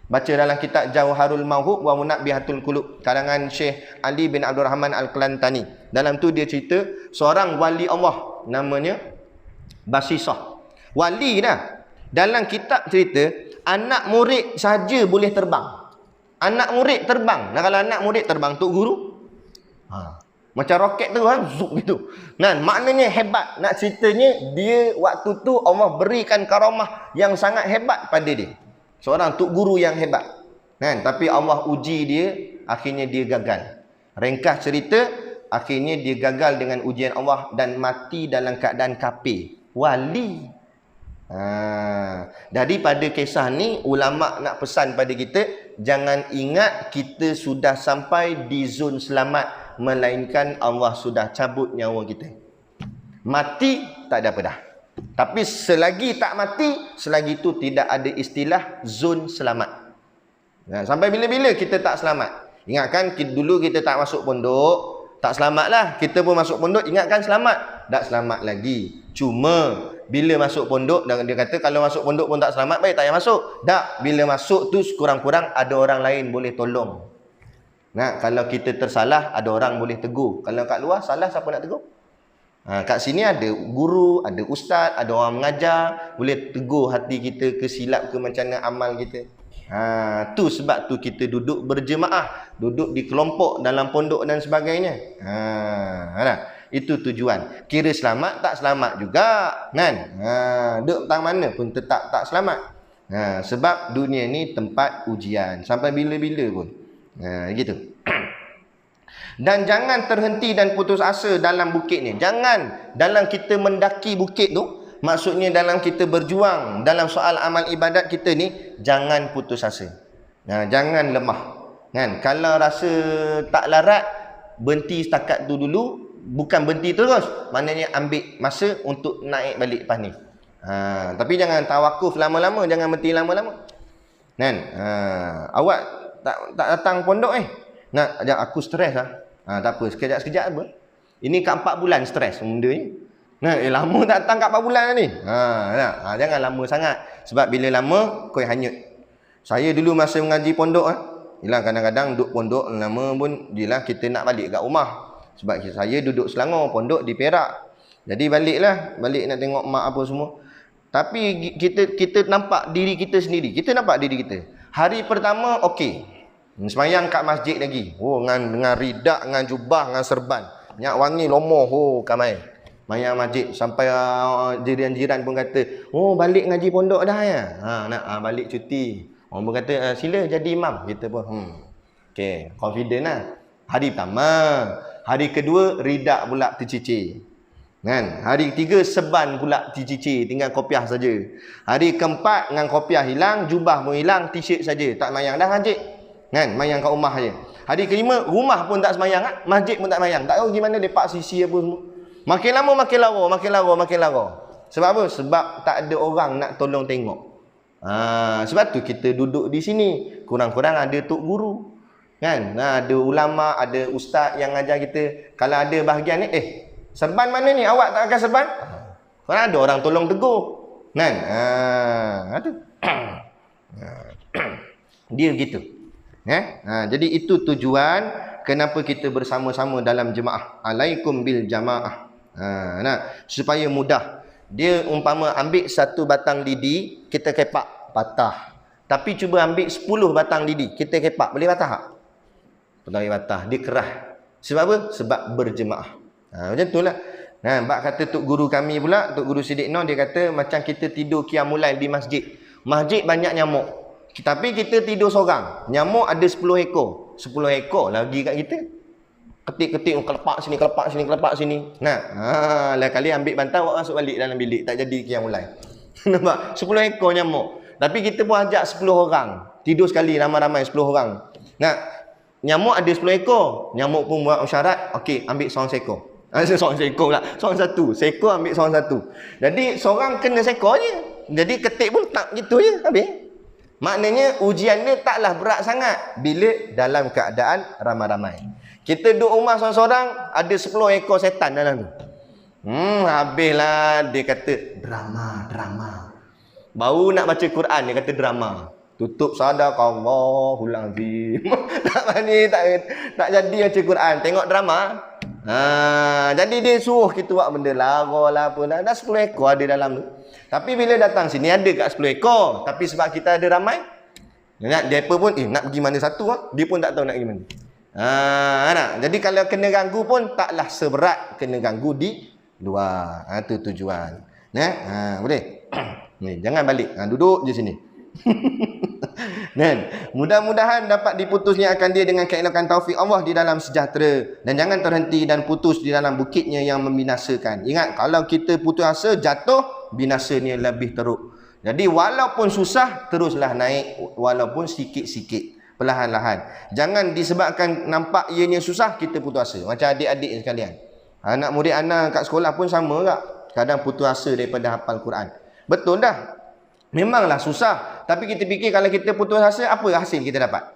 baca dalam kitab Jawharul Mawhub wa Munabbihatul Qulub karangan Syekh Ali bin Abdul Rahman Al-Klantani. Dalam tu dia cerita seorang wali Allah namanya Basisah. Wali dah. Dalam kitab cerita anak murid saja boleh terbang. Anak murid terbang. Nah, kalau anak murid terbang, tok guru macam roket tu zuk gitu. Nah, maknanya hebat. Nak ceritanya dia waktu tu Allah berikan karamah yang sangat hebat pada dia. Seorang tok guru yang hebat. Kan? Tapi Allah uji dia, akhirnya dia gagal. Ringkas cerita, akhirnya dia gagal dengan ujian Allah dan mati dalam keadaan kafir. Wali. Daripada kisah ni, ulama nak pesan pada kita, jangan ingat kita sudah sampai di zon selamat, melainkan Allah sudah cabut nyawa kita. Mati tak ada apa dah. Tapi selagi tak mati, selagi itu tidak ada istilah zon selamat. Sampai bila-bila kita tak selamat. Ingatkan dulu kita tak masuk pondok, tak selamat lah. Kita pun masuk pondok, ingatkan selamat. Tak selamat lagi. Cuma bila masuk pondok, dan dia kata kalau masuk pondok pun tak selamat, baik tak payah masuk. Tak, bila masuk tu kurang-kurang ada orang lain boleh tolong. Kalau kita tersalah, ada orang boleh tegur. Kalau kat luar salah, siapa nak tegur? Kat sini ada guru, ada ustaz, ada orang mengajar, boleh tegur hati kita ke silap ke macam mana amal kita. Tu sebab tu kita duduk berjemaah, duduk di kelompok dalam pondok dan sebagainya. Itu tujuan. Kira selamat tak selamat juga, kan? Duduk tang mana pun tetap tak selamat. Sebab dunia ni tempat ujian sampai bila-bila pun. Gitu. Dan jangan terhenti dan putus asa dalam bukit ni. Jangan dalam kita mendaki bukit tu, maksudnya dalam kita berjuang dalam soal amal ibadat kita ni, jangan putus asa. Jangan lemah. Kan? Kalau rasa tak larat, berhenti setakat tu dulu. Bukan berhenti terus, maknanya ambil masa untuk naik balik lepas ni. Tapi jangan tawakuf lama-lama, jangan berhenti lama-lama. Kan? Awak tak datang pondok nak ajak aku stres lah. Tak apa, sekejap-sekejap apa. Ini kat 4 bulan stres benda ni. Lama tak datang kat 4 bulan ni. Jangan lama sangat. Sebab bila lama, kau hanyut. Saya dulu masa mengaji pondok yelah, kadang-kadang duduk pondok lama pun, yelah kita nak balik kat rumah. Sebab saya duduk Selangor, pondok di Perak. Jadi balik nak tengok mak apa semua. Tapi kita nampak diri kita sendiri. Kita nampak diri kita. Hari pertama okey. Semayang kat masjid lagi. Dengan ridak, dengan jubah, dengan serban. Minyak wangi lomoh, kamai. Semayang masjid sampai jiran-jiran pun kata, balik ngaji pondok dah ya. Nak balik cuti. Orang pun kata, sila jadi imam. Kita pun okey, confident lah. Hari pertama. Hari kedua ridak pula tercicir. Kan? Hari ketiga serban pula tercicir, tinggal kopiah saja. Hari keempat dengan kopiah hilang, jubah pun hilang, t-shirt saja. Tak semayang dah masjid. Kan? Mayang kat rumah je. Hari kelima, rumah pun tak semayang, masjid pun tak semayang. Tak tahu gimana depak sisi apa semua. Makin lama makin lara. Sebab apa? Sebab tak ada orang nak tolong tengok. Sebab tu kita duduk di sini. Kurang-kurang ada tok guru. Kan? Ada ulama, ada ustaz yang ajar kita. Kalau ada bahagian ni, serban mana ni? Awak tak akan serban? Kan ada orang tolong tegur. Kan? Ada. Dia gitu. Jadi itu tujuan kenapa kita bersama-sama dalam jemaah. Alaikum bil jamaah. Supaya mudah. Dia umpama ambil 1 batang lidi, kita kepak, patah. Tapi cuba ambil 10 batang lidi, kita kepak, boleh patah tak? Boleh patah, dia kerah. Sebab apa? Sebab berjemaah. Macam tu lah. Bak kata Tok Guru kami pula, Tok Guru Siddiq Noh, dia kata macam kita tidur qiyamul lail di masjid. Masjid banyak nyamuk. Tapi kita tidur seorang. Nyamuk ada 10 ekor. 10 ekor lagi kat kita. Ketik-ketik, kelepak sini. Lain kali ambil bantal, awak masuk balik dalam bilik. Tak jadi qiyamul lail. Nampak? 10 ekor nyamuk. Tapi kita pun ajak 10 orang. Tidur sekali ramai-ramai 10 orang. Nyamuk ada 10 ekor. Nyamuk pun buat syarat, okey, ambil seorang seekor. Seorang seekor pula. Seorang satu. Seekor ambil seorang satu. Jadi seorang kena seekor je. Jadi ketik pun tak gitu je. Habis. Maknanya ujian ni taklah berat sangat bila dalam keadaan ramai-ramai. Kita duduk rumah seorang-seorang, ada 10 ekor setan dalam tu. Habislah dia kata drama. Baru nak baca Quran dia kata drama. Tutup sadaqallahul azim. tak jadi baca Quran, tengok drama. Jadi dia suruh kita buat benda lara lah apa. Dah 10 ekor ada dalam tu. Tapi bila datang sini ada kat 10 ekor. Tapi sebab kita ada ramai, dia pun nak pergi mana satu dia pun tak tahu nak pergi mana. Jadi kalau kena ganggu pun taklah seberat kena ganggu di luar. Itu tujuan. Boleh? Jangan balik. Duduk je sini. Mudah-mudahan dapat diputusnya akan dia dengan keelokan taufik Allah di dalam sejahtera. Dan jangan terhenti dan putus di dalam bukitnya yang membinasakan. Ingat, kalau kita putus asa, jatuh, binasanya lebih teruk. Jadi walaupun susah, teruslah naik. Walaupun sikit-sikit, perlahan-lahan. Jangan disebabkan nampak ianya susah, kita putus asa. Macam adik-adik sekalian, anak murid anak kat sekolah pun sama tak? kadang putus asa daripada hafal Quran. Betul dah. Memanglah susah. Tapi kita fikir kalau kita putus asa, apa hasil kita dapat?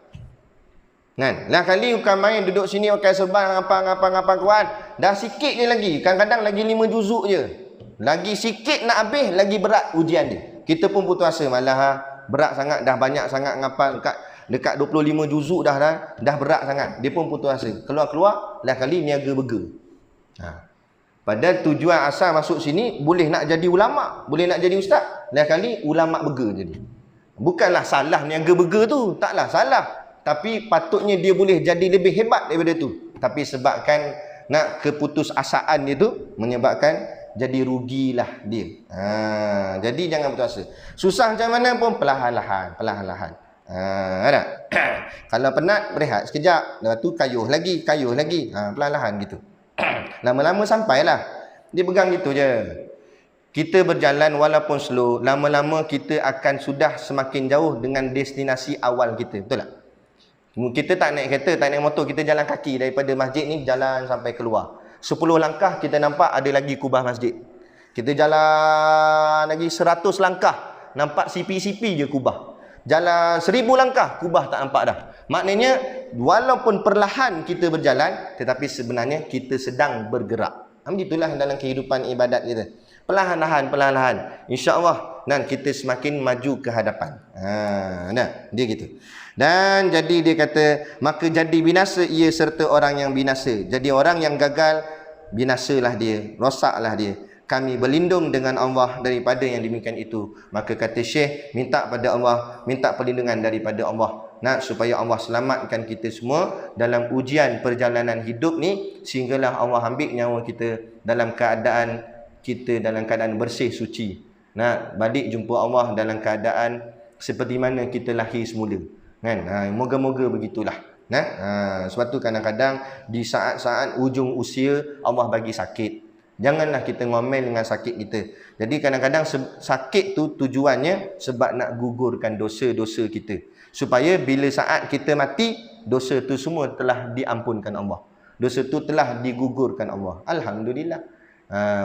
Kan? Lah kali bukan main duduk sini pakai serban ngapa Quran. Dah sikit je lagi. Kadang-kadang lagi 5 juzuk je. Lagi sikit nak habis, lagi berat ujian dia. Kita pun putus asa. Malah berat sangat, dah banyak sangat ngapal dekat 25 juzuk dah berat sangat. Dia pun putus asa. Keluar-keluar, lah kali niaga burger. Padahal tujuan asal masuk sini boleh nak jadi ulama, boleh nak jadi ustaz. Lain kali ulama burger jadi. Bukanlah salah niaga burger tu, taklah salah. Tapi patutnya dia boleh jadi lebih hebat daripada tu. Tapi sebabkan nak keputusasaan dia tu menyebabkan jadi rugilah dia. Jadi jangan putus asa. Susah macam mana pun perlahan-lahan. Ada. Kalau penat berehat sekejap, lepas tu kayuh lagi. Perlahan-lahan gitu. Lama-lama sampailah. Dia pegang gitu je. Kita berjalan walaupun slow, lama-lama kita akan sudah semakin jauh dengan destinasi awal kita. Betul tak? Kita tak naik kereta, tak naik motor, kita jalan kaki daripada masjid ni, jalan sampai keluar. 10 langkah kita nampak ada lagi kubah masjid. Kita jalan lagi 100 langkah, nampak sipi-sipi je kubah. Jalan 1000 langkah, kubah tak nampak dah. Maknanya, walaupun perlahan kita berjalan, tetapi sebenarnya kita sedang bergerak. Begitulah dalam kehidupan ibadat kita. Perlahan-lahan. InsyaAllah, dan kita semakin maju ke hadapan. Dia gitu. Dan jadi dia kata, maka jadi binasa ia serta orang yang binasa. Jadi orang yang gagal, binasalah dia, rosaklah dia. Kami berlindung dengan Allah daripada yang demikian itu. Maka kata Syekh, minta pada Allah, minta perlindungan daripada Allah, supaya Allah selamatkan kita semua dalam ujian perjalanan hidup ni, sehinggalah Allah ambil nyawa kita dalam keadaan bersih suci. Balik jumpa Allah dalam keadaan seperti mana kita lahir semula. Kan? Moga-moga begitulah. Sebab tu kadang-kadang di saat-saat ujung usia Allah bagi sakit. Janganlah kita ngomel dengan sakit kita. Jadi kadang-kadang sakit tu tujuannya sebab nak gugurkan dosa-dosa kita. Supaya bila saat kita mati, dosa tu semua telah diampunkan Allah. Dosa tu telah digugurkan Allah. Alhamdulillah.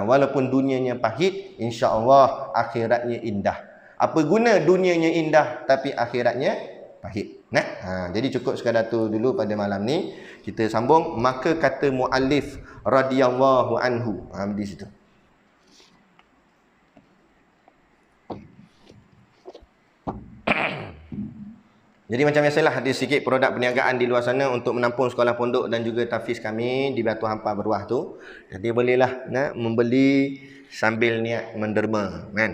Walaupun dunianya pahit, insya-Allah akhiratnya indah. Apa guna dunianya indah tapi akhiratnya pahit. Jadi cukup sekadar tu dulu pada malam ni. Kita sambung. Maka kata muallif radhiyallahu anhu. Di situ. Jadi macam biasalah, ada sikit produk perniagaan di luar sana untuk menampung sekolah pondok dan juga tahfiz kami di Batu Hampar Berwah tu. Jadi bolehlah membeli sambil niat menderma, kan?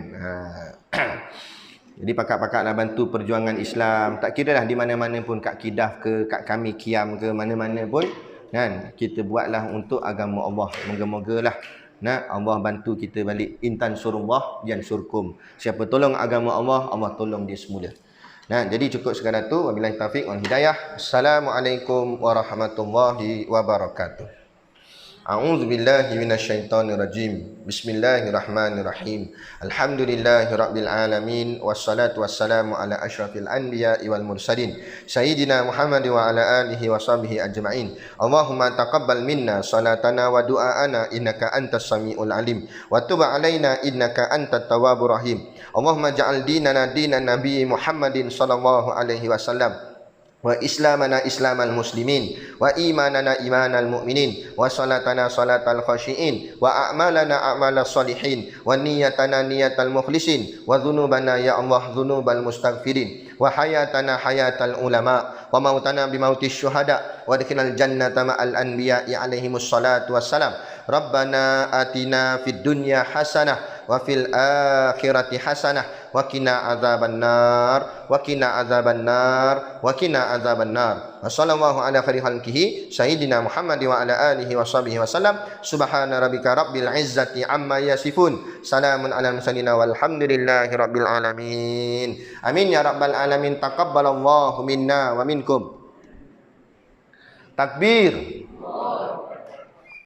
Jadi pakak-pakak nak bantu perjuangan Islam. Tak kira lah di mana-mana pun, kat Kidaf ke, kat kami Kiam ke, mana-mana pun, kan? Kita buatlah untuk agama Allah. Moga-mogalah Allah bantu kita balik. Intan surullah yansurkum. Siapa tolong agama Allah, Allah tolong dia semula. Jadi cukup sekadar tu. Wabillahi taufiq wal hidayah. Assalamualaikum warahmatullahi wabarakatuh. A'udzu billahi minasyaitonir rajim. Bismillahirrahmanirrahim. Alhamdulillahirabbil alamin wassalatu wassalamu ala asyrafil anbiya'i wal mursalin sayyidina Muhammad wa ala alihi washabihi ajma'in. Allahumma taqabbal minna salatana wa du'aana innaka antas samiul alim wa tub alaina innaka antat tawwabur rahim. Allahumma ja'al dinana dinan nabi Muhammadin sallallahu alaihi wasallam wa islamana islamal muslimin wa imanana imanal mu'minin wa salatana salatal khashiin wa a'malana a'malas salihin wa niyatana niyatal mukhlisin wa dhunubana ya Allah dhunubal mustaghfirin wa hayatana hayatal ulama wa mautana bimautis syuhada wa adkhilal jannata ma'al anbiya'i alaihimus salatu wassalam. Rabbana atina fid dunya hasanah wa fil akhirati hasanah wa qina adzabannar wa qina adzabannar wa qina adzabannar. Wassallallahu ala khairi khalqihi sayyidina Muhammad wa ala alihi washabihi wasallam. Subhana rabbika rabbil izzati amma yasifun. Salamun alal mursalin walhamdulillahi rabbil alamin. Amin ya rabbal alamin. Taqabbalallahu minna wa minkum. Takbir.